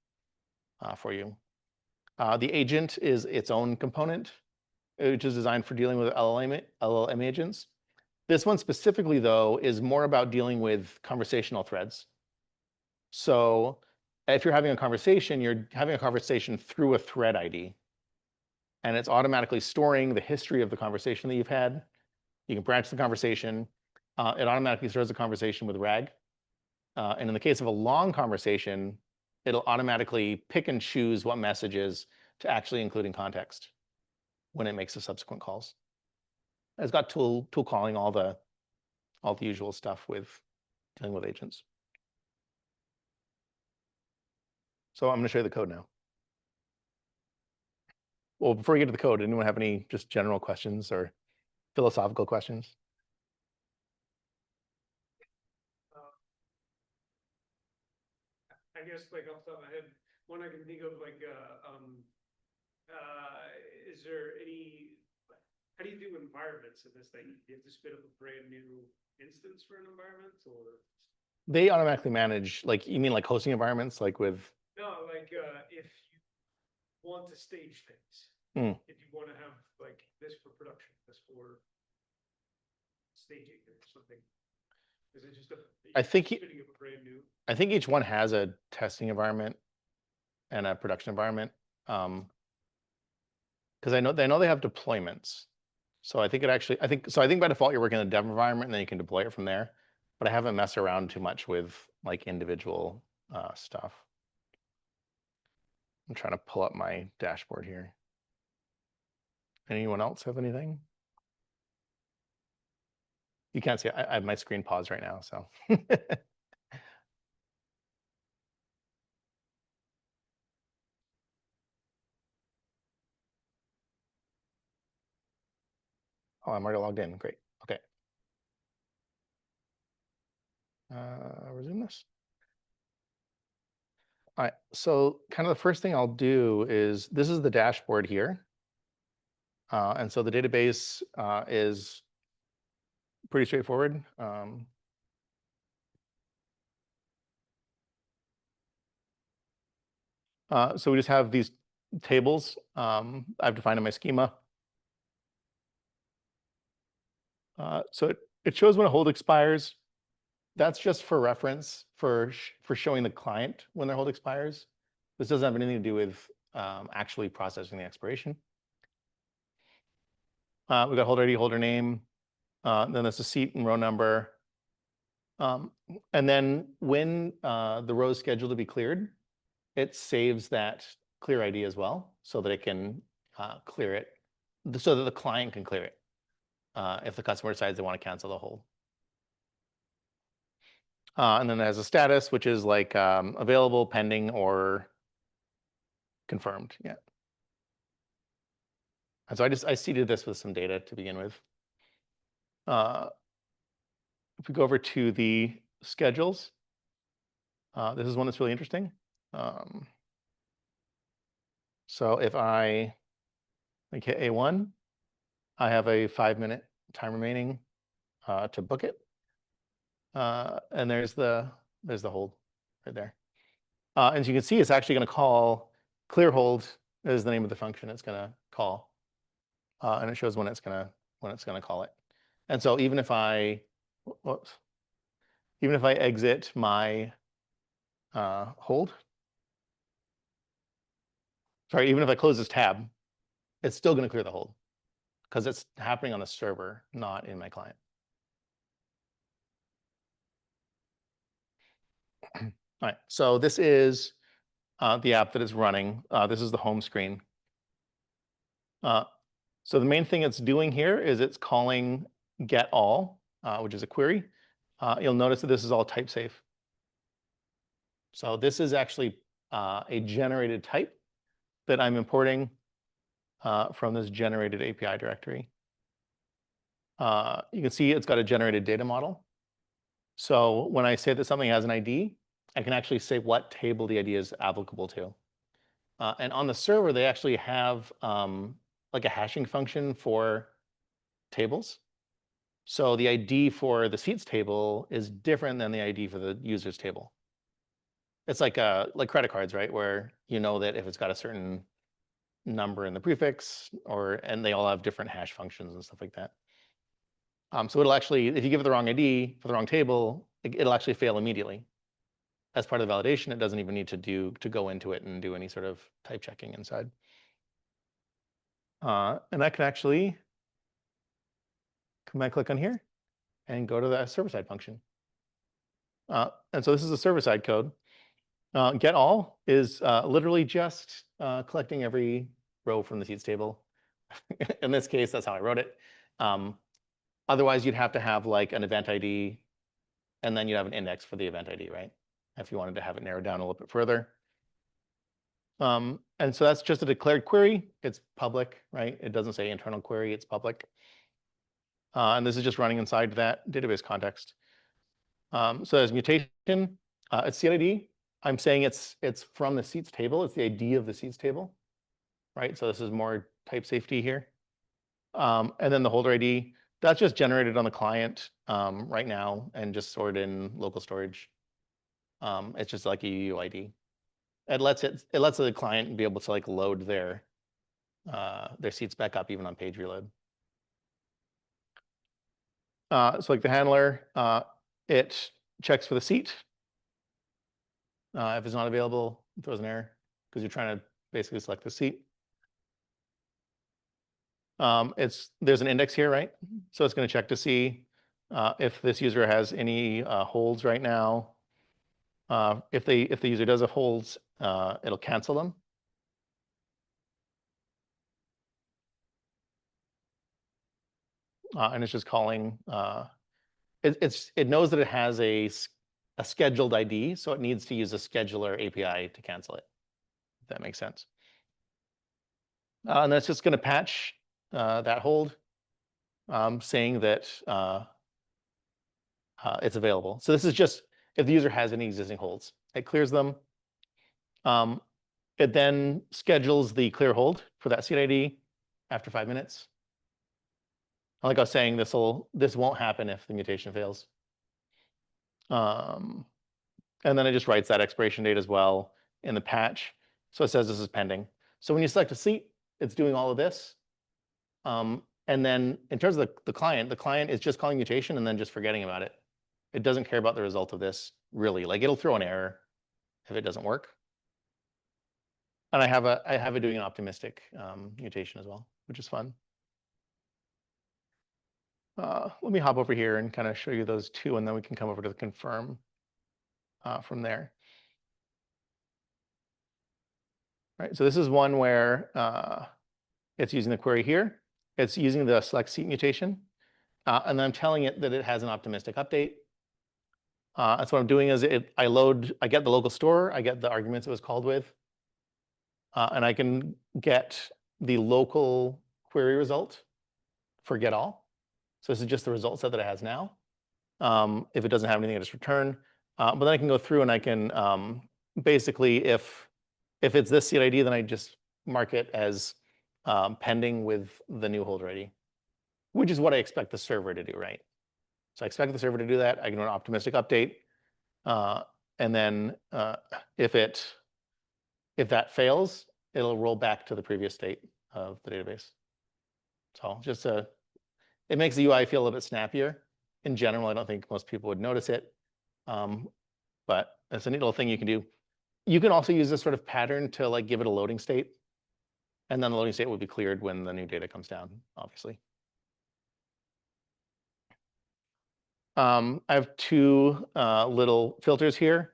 for you. The agent is its own component, which is designed for dealing with LLM agents. This one specifically, though, is more about dealing with conversational threads. So if you're having a conversation, you're having a conversation through a thread ID. And it's automatically storing the history of the conversation that you've had. You can branch the conversation. It automatically stores the conversation with RAG. And in the case of a long conversation, it'll automatically pick and choose what messages to actually include in context when it makes the subsequent calls. It's got tool calling, all the usual stuff with dealing with agents. So I'm going to show you the code now. Well, before we get to the code, anyone have any just general questions or philosophical questions? I guess like off the top of my head, one I can think of like, is there any, how do you do environments in this thing? You have to spit up a brand new instance for an environment, or? They automatically manage, like, you mean like hosting environments, like with? No, like if you want to stage things, if you want to have like this for production, this for staging or something. Is it just I think spitting up a brand new? I think each one has a testing environment and a production environment. Because they know they have deployments. So I think I think by default you're working in a dev environment and then you can deploy it from there. But I haven't messed around too much with like individual stuff. I'm trying to pull up my dashboard here. Anyone else have anything? You can't see it. I have my screen paused right now, so. Oh, I'm already logged in. Great. Okay. Resume this. All right. So kind of the first thing I'll do is, this is the dashboard here. And so the database is pretty straightforward. So we just have these tables I've defined in my schema. So it shows when a hold expires. That's just for reference for showing the client when their hold expires. This doesn't have anything to do with actually processing the expiration. We've got holder ID, holder name, then there's a seat and row number. And then when the row is scheduled to be cleared, it saves that clear ID as well so that it can clear it, so that the client can clear it if the customer decides they want to cancel the hold. And then there's a status, which is like available, pending, or confirmed. Yeah. And so I seeded this with some data to begin with. If we go over to the schedules, this is one that's really interesting. So if I like hit A1, I have a 5-minute time remaining to book it. And there's the hold right there. As you can see, it's actually going to call clear hold is the name of the function it's going to call, and it shows when it's going to call it. And so even if I exit my hold, sorry, even if I close this tab, it's still going to clear the hold because it's happening on the server, not in my client. All right, so this is the app that is running. This is the home screen. So the main thing it's doing here is it's calling get all, which is a query. You'll notice that this is all type safe. So this is actually a generated type that I'm importing from this generated API directory. You can see it's got a generated data model. So when I say that something has an ID, I can actually say what table the ID is applicable to. And on the server, they actually have like a hashing function for tables. So the ID for the seats table is different than the ID for the users table. It's like credit cards, right? Where you know that if it's got a certain number in the prefix, and they all have different hash functions and stuff like that. So it'll actually, if you give it the wrong ID for the wrong table, it'll actually fail immediately. As part of the validation, it doesn't even need to go into it and do any sort of type checking inside. And I can actually come back, click on here, and go to the server-side function. And so this is the server-side code. Get all is literally just collecting every row from the seats table. In this case, that's how I wrote it. Otherwise, you'd have to have like an event ID, and then you'd have an index for the event ID, right? If you wanted to have it narrowed down a little bit further. And so that's just a declared query. It's public, right? It doesn't say internal query, it's public. And this is just running inside that database context. So there's mutation, it's seat ID. I'm saying it's from the seats table. It's the ID of the seats table, right? So this is more type safety here. And then the holder ID, that's just generated on the client right now and just stored in local storage. It's just like a UUID. It lets the client be able to like load their seats back up even on page reload. So like the handler, it checks for the seat. If it's not available, it throws an error because you're trying to basically select the seat. There's an index here, right? So it's going to check to see if this user has any holds right now. If the user does have holds, it'll cancel them. And it's just calling. It knows that it has a scheduled ID, so it needs to use a scheduler API to cancel it. If that makes sense. And that's just going to patch that hold, saying that it's available. So this is just if the user has any existing holds. It clears them. It then schedules the clear hold for that seat ID after 5 minutes. Like I was saying, this won't happen if the mutation fails. And then it just writes that expiration date as well in the patch. So it says this is pending. So when you select a seat, it's doing all of this. And And then in terms of the client is just calling mutation and then just forgetting about it. It doesn't care about the result of this really. Like it'll throw an error if it doesn't work. And I have it doing an optimistic mutation as well, which is fun. Let me hop over here and kind of show you those two, and then we can come over to the confirm from there. All right, so this is one where it's using the query here. It's using the select seat mutation, and then I'm telling it that it has an optimistic update. That's what I'm doing is I get the local store, I get the arguments it was called with, and I can get the local query result for get all. So this is just the result set that it has now. If it doesn't have anything, I just return. But then I can go through and I can basically, if it's this seat ID, then I just mark it as pending with the new holder ID, which is what I expect the server to do, right? So I expect the server to do that. I can do an optimistic update. And then if that fails, it'll roll back to the previous state of the database. So just it makes the UI feel a little bit snappier. In general, I don't think most people would notice it, but it's a neat little thing you can do. You can also use this sort of pattern to like give it a loading state, and then the loading state will be cleared when the new data comes down, obviously. I have two little filters here,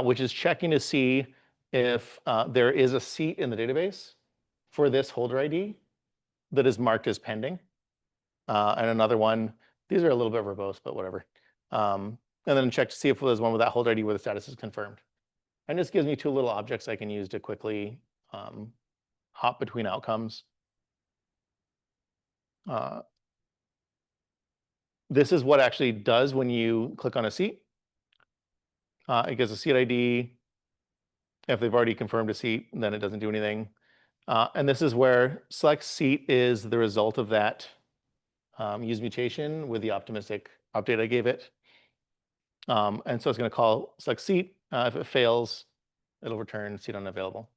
which is checking to see if there is a seat in the database for this holder ID that is marked as pending. And another one, these are a little bit verbose, but whatever. And then check to see if there's one with that holder ID where the status is confirmed. And this gives me two little objects I can use to quickly hop between outcomes. This is what actually does when you click on a seat. It gives a seat ID. If they've already confirmed a seat, then it doesn't do anything. And this is where select seat is the result of that use mutation with the optimistic update I gave it. And so it's going to call select seat. If it fails, it'll return seat unavailable.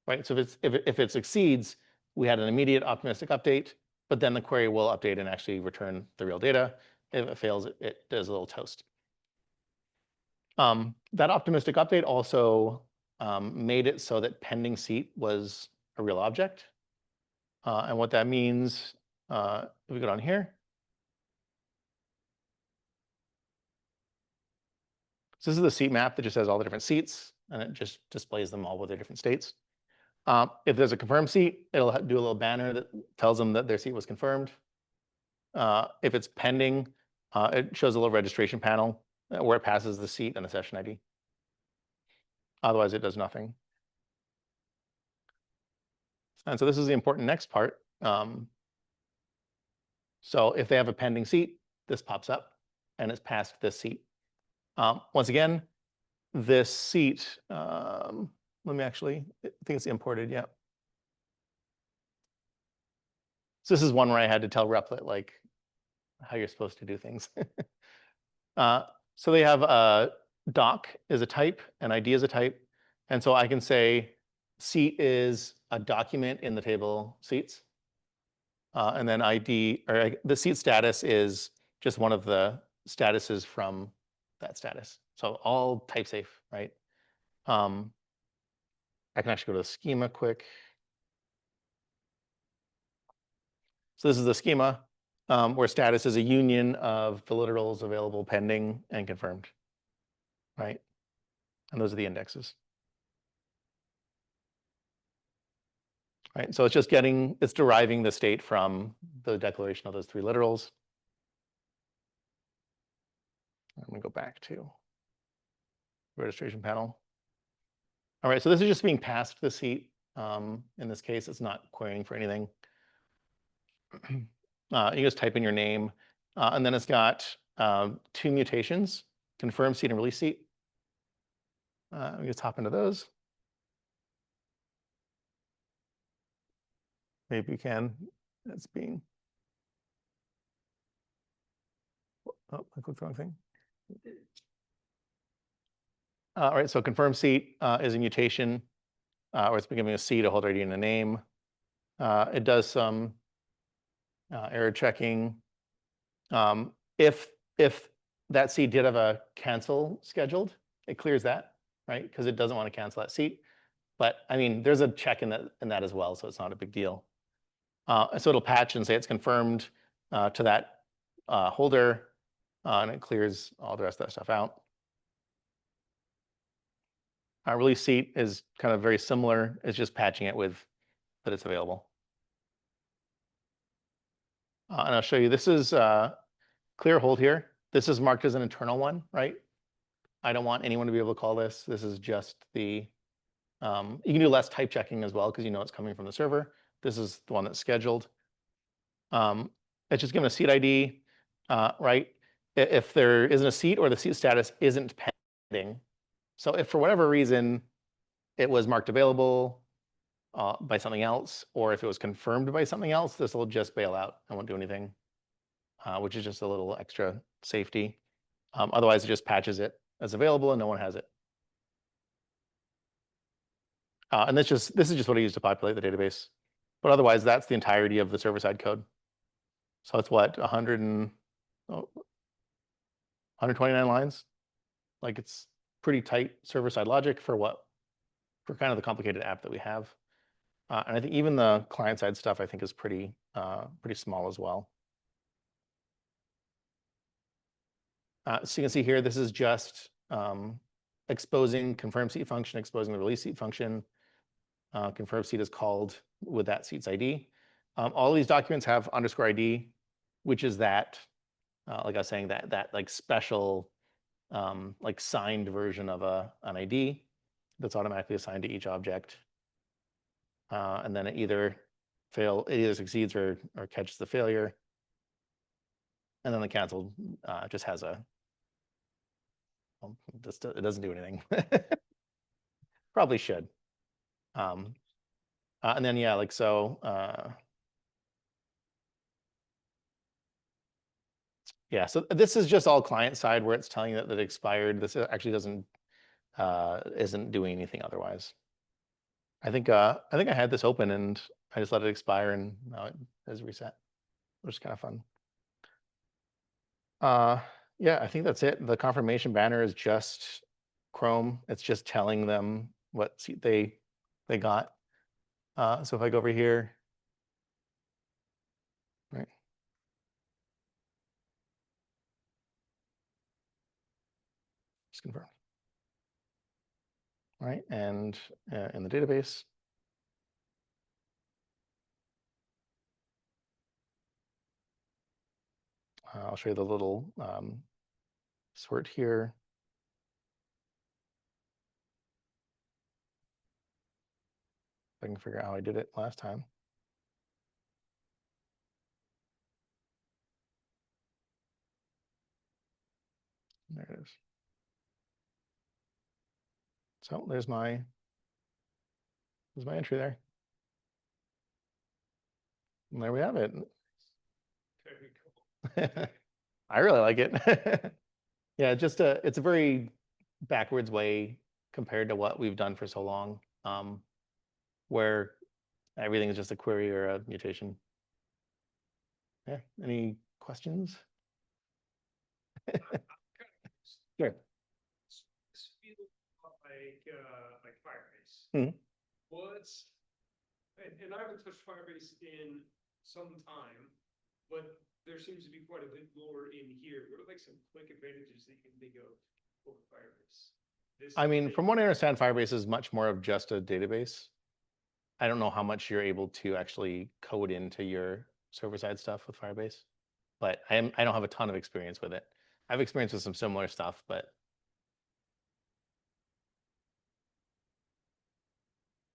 Right. So if it succeeds, we had an immediate optimistic update, but then the query will update and actually return the real data. If it fails, it does a little toast. That optimistic update also made it so that pending seat was a real object. And what that means, if we go down here. So this is the seat map that just has all the different seats, and it just displays them all with their different states. If there's a confirmed seat, it'll do a little banner that tells them that their seat was confirmed. If it's pending, it shows a little registration panel where it passes the seat and the session ID. Otherwise, it does nothing. And so this is the important next part. So if they have a pending seat, this pops up and it's past this seat. Once again, this seat, let me actually, I think it's imported, yeah. So this is one where I had to tell Replit like how you're supposed to do things. So they have doc is a type and ID is a type. And so I can say seat is a document in the table seats. And then ID, or the seat status is just one of the statuses from that status. So all type safe, right? I can actually go to the schema quick. So this is the schema where status is a union of the literals available, pending, and confirmed, right? And those are the indexes. Right, so it's just it's deriving the state from the declaration of those three literals. I'm gonna go back to registration panel. All right, so this is just being passed the seat. In this case, it's not querying for anything. You just type in your name, and then it's got two mutations, confirm seat and release seat. We just hop into those. Maybe we can. It's being. Oh, I clicked the wrong thing. All right, so confirm seat is a mutation, or it's giving a seat, a holder ID, and a name. It does some error checking. If that seat did have a cancel scheduled, it clears that, right? Because it doesn't want to cancel that seat. But I mean, there's a check in that as well, so it's not a big deal. So it'll patch and say it's confirmed to that holder, and it clears all the rest of that stuff out. Release seat is kind of very similar. It's just patching it with that it's available. And I'll show you, this is clear hold here. This is marked as an internal one, right? I don't want anyone to be able to call this. This is just the, you can do less type checking as well because you know it's coming from the server. This is the one that's scheduled. It's just given a seat ID, right? If there isn't a seat or the seat status isn't pending. So if for whatever reason it was marked available by something else, or if it was confirmed by something else, this will just bail out and won't do anything, which is just a little extra safety. Otherwise, it just patches it as available and no one has it. And this is just what I use to populate the database. But otherwise, that's the entirety of the server-side code. So it's what, 129 lines? Like it's pretty tight server-side logic for kind of the complicated app that we have. And I think even the client-side stuff I think is pretty small as well. So you can see here, this is just exposing confirm seat function, exposing the release seat function. Confirm seat is called with that seat's ID. All of these documents have _ID, which is that, like I was saying, that like special, like signed version of an ID that's automatically assigned to each object. And then it either succeeds or catches the failure. And then the cancel just has a, well, it doesn't do anything. Probably should. And then, yeah, like so. Yeah, so this is just all client side where it's telling you that it expired. This actually isn't doing anything otherwise. I think I had this open and I just let it expire and now it has reset, which is kind of fun. Yeah, I think that's it. The confirmation banner is just Chrome. It's just telling them what seat they got. So if I go over here, right? Just confirm. Right, and in the database. I'll show you the little sort here. If I can figure out how I did it last time. There it is. So there's my entry there. And there we have it. Very cool. I really like it. Yeah, it's a very backwards way compared to what we've done for so long, where everything is just a query or a mutation. Yeah, any questions? Sure. This feels like Firebase. Mhm. And I haven't touched Firebase in some time, but there seems to be quite a bit more in here. What are like some quick advantages that you can think of over Firebase? I mean, from what I understand, Firebase is much more of just a database. I don't know how much you're able to actually code into your server-side stuff with Firebase, but I don't have a ton of experience with it. I have experience with some similar stuff, but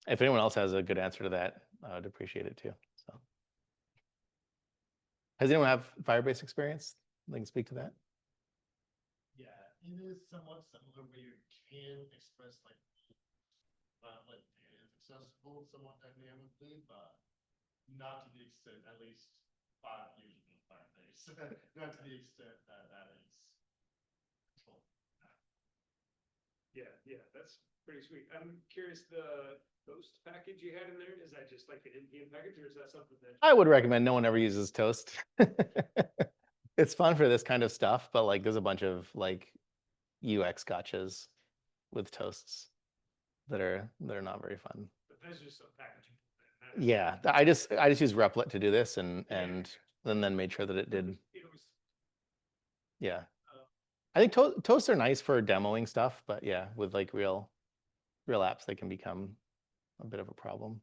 if anyone else has a good answer to that, I would appreciate it too. So, does anyone have Firebase experience? They can speak to that. Yeah, it is somewhat similar where you can express like data is accessible somewhat dynamically, but not to the extent, at least 5 years ago, Firebase, not to the extent that is. Yeah, that's pretty sweet. I'm curious, the Toast package you had in there, is that just like an NPM package, or is that something that? I would recommend no one ever uses Toast. It's fun for this kind of stuff, but like there's a bunch of like UX gotchas with toasts that are not very fun. But that's just some packaging. Yeah, I just use Replit to do this and Yeah. then made sure that it did. It was, Yeah. uh, I think toasts are nice for demoing stuff, but yeah, with like real apps, they can become a bit of a problem.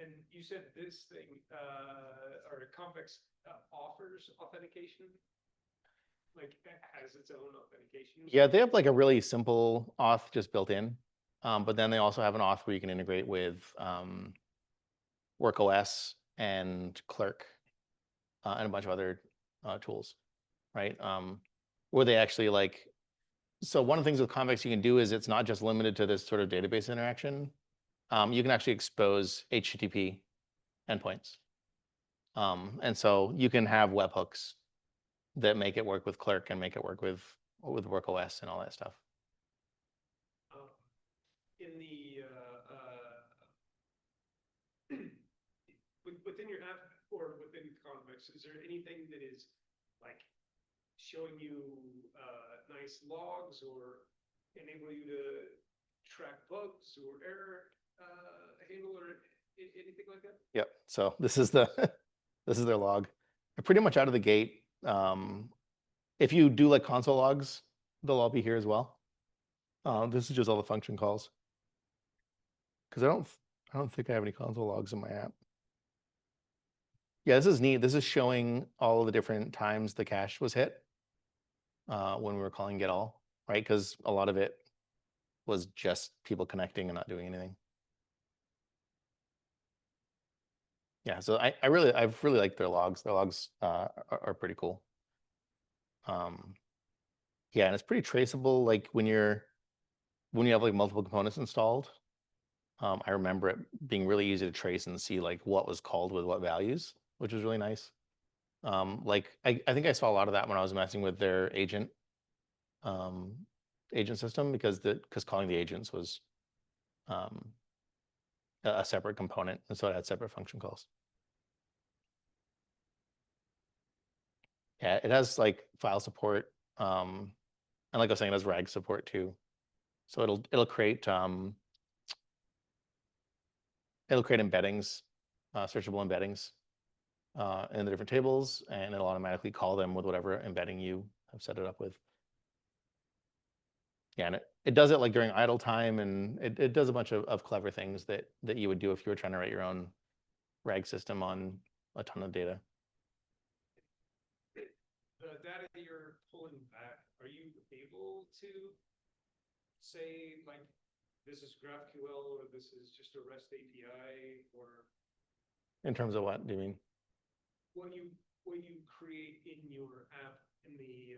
And you said this thing, or Convex offers authentication? Like it has its own authentication? Yeah, they have like a really simple auth just built in, but then they also have an auth where you can integrate with WorkOS and Clerk and a bunch of other tools, right? Where they actually like, so one of the things with Convex you can do is it's not just limited to this sort of database interaction. You can actually expose HTTP endpoints. And so you can have webhooks that make it work with Clerk and make it work with WorkOS and all that stuff. In the within your app or within Convex, is there anything that is like showing you nice logs or enable you to track bugs or error handle or anything like that? Yep. So this is the this is their log. Pretty much out of the gate. If you do like console logs, they'll all be here as well. This is just all the function calls. Because I don't think I have any console logs in my app. Yeah, this is neat. This is showing all of the different times the cache was hit when we were calling get all, right? Because a lot of it was just people connecting and not doing anything. Yeah, so I've really liked their logs. Their logs are pretty cool. Yeah, and it's pretty traceable. Like when you have like multiple components installed, I remember it being really easy to trace and see like what was called with what values, which was really nice. Like I think I saw a lot of that when I was messing with their agent system because calling the agents was a separate component, and so it had separate function calls. Yeah, it has like file support, and like I was saying, it has RAG support too. So it'll create embeddings, searchable embeddings in the different tables, and it'll automatically call them with whatever embedding you have set it up with. Yeah, and it does it like during idle time, and it does a bunch of clever things that you would do if you were trying to write your own RAG system on a ton of data. The data you're pulling back, are you able to say like this is GraphQL or this is just a REST API, or In terms of what do you mean? what you create in your app in the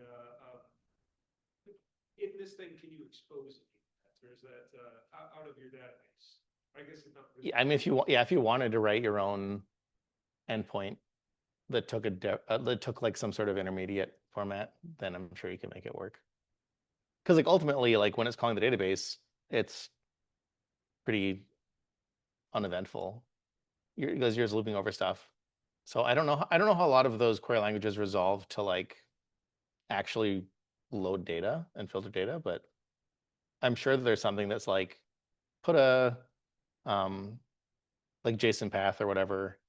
in this thing, can you expose it, or is that out of your database? I guess it's not really. Yeah, I mean, if you wanted to write your own endpoint that took that took like some sort of intermediate format, then I'm sure you can make it work. Because like ultimately, like when it's calling the database, it's pretty uneventful. Because you're just looping over stuff. So I don't know how a lot of those query languages resolve to like actually load data and filter data, but I'm sure that there's something that's like put a like JSON path or whatever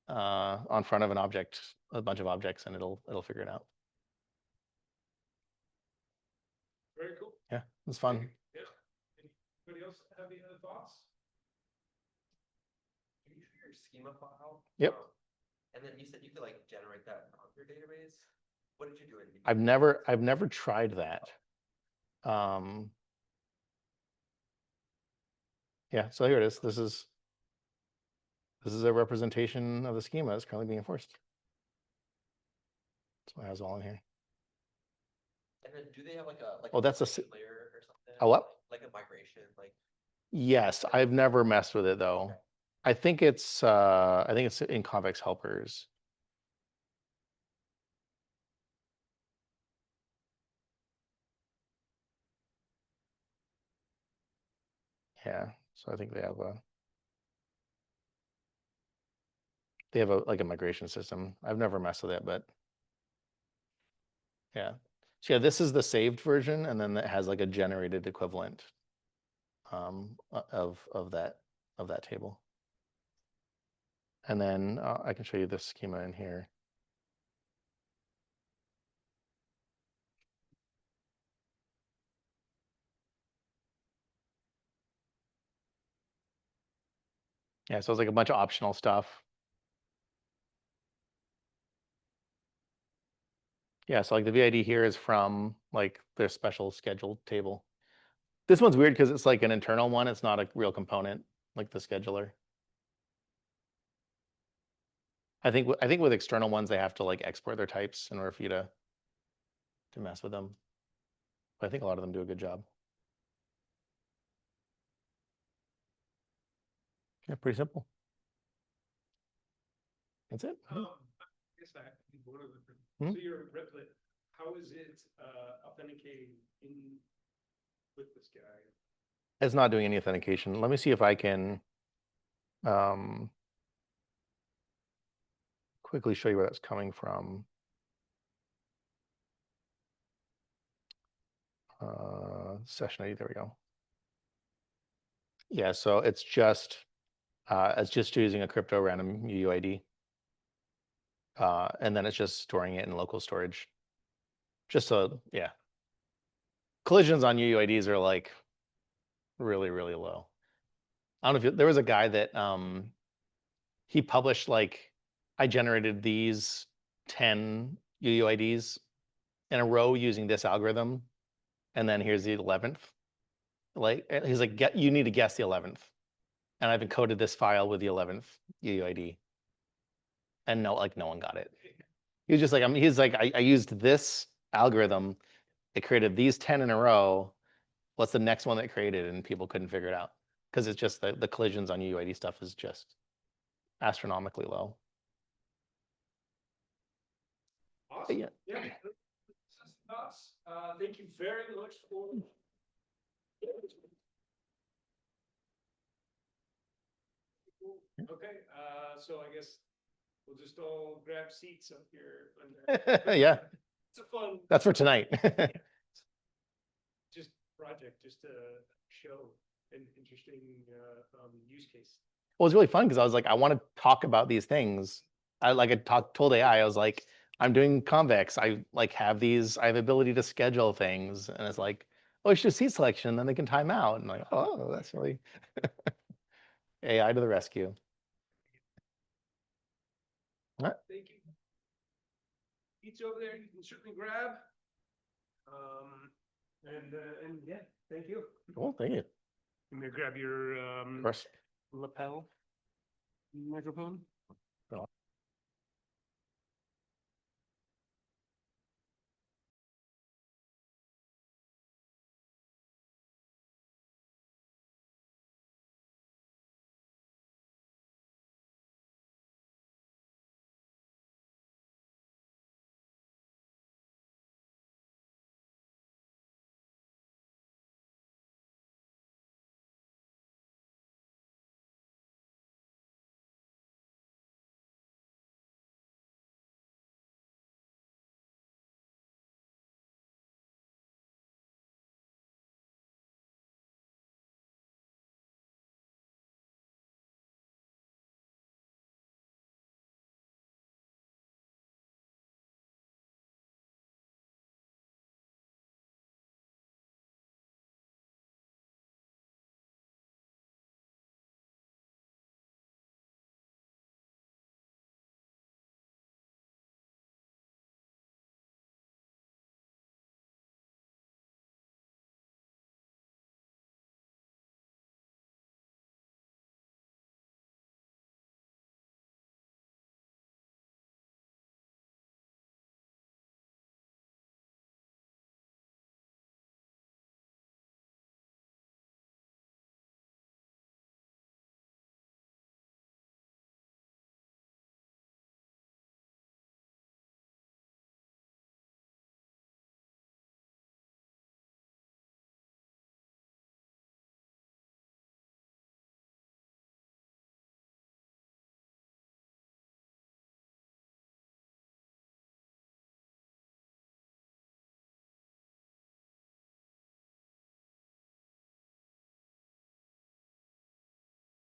on front of an object, a bunch of objects, and it'll figure it out. Very cool. Yeah, it's fun. Yeah. Anybody else have any other thoughts? Can you share your schema file? Yep. And then you said you could like generate that on your database. What did you do? I've never tried that. Yeah, so here it is. This is a representation of the schema that's currently being enforced. So it has all in here. And then do they have like a Oh, that's a migration layer or something? A what? Like a migration, like Yes, I've never messed with it though. Okay. I think it's in Convex helpers. Yeah, so I think they have a like a migration system. I've never messed with it, but yeah. So yeah, this is the saved version, and then it has like a generated equivalent of that table. And then I can show you the schema in here. Yeah, so it's like a bunch of optional stuff. Yeah, so like the VID here is from like their special scheduled table. This one's weird because it's like an internal one. It's not a real component like the scheduler. I think with external ones, they have to like export their types in order for you to mess with them. But I think a lot of them do a good job. Yeah, pretty simple. That's it. I guess I have one other thing. Hmm? So your Replit, how is it authenticating in with this guy? It's not doing any authentication. Let me see if I can quickly show you where that's coming from. Session ID, there we go. Yeah, so it's just using a crypto random UUID. And then it's just storing it in local storage. Just so, yeah. Collisions on UUIDs are like really, really low. I don't know if there was a guy that he published like, I generated these 10 UUIDs in a row using this algorithm. And then here's the 11th. Like, he's like, you need to guess the 11th. And I've encoded this file with the 11th UUID. And no one got it. He was just like, he's like, I used this algorithm. It created these 10 in a row. What's the next one that created? And people couldn't figure it out. Because it's just the collisions on UUID stuff is just astronomically low. Awesome. Yeah. Yeah. Thoughts. Thank you very much for. Okay, so I guess we'll just all grab seats up here. Yeah, It's a fun. that's for tonight. Just project, just to show an interesting use case. Well, it was really fun because I was like, I want to talk about these things. I told AI, I was like, I'm doing Convex. I like have ability to schedule things. And it's like, oh, it's just seat selection, then they can time out. And like, oh, that's really AI to the rescue. All right. Thank you. Seats over there, you can certainly grab. And yeah, thank you. Cool, thank you. You may grab your Of course. lapel microphone.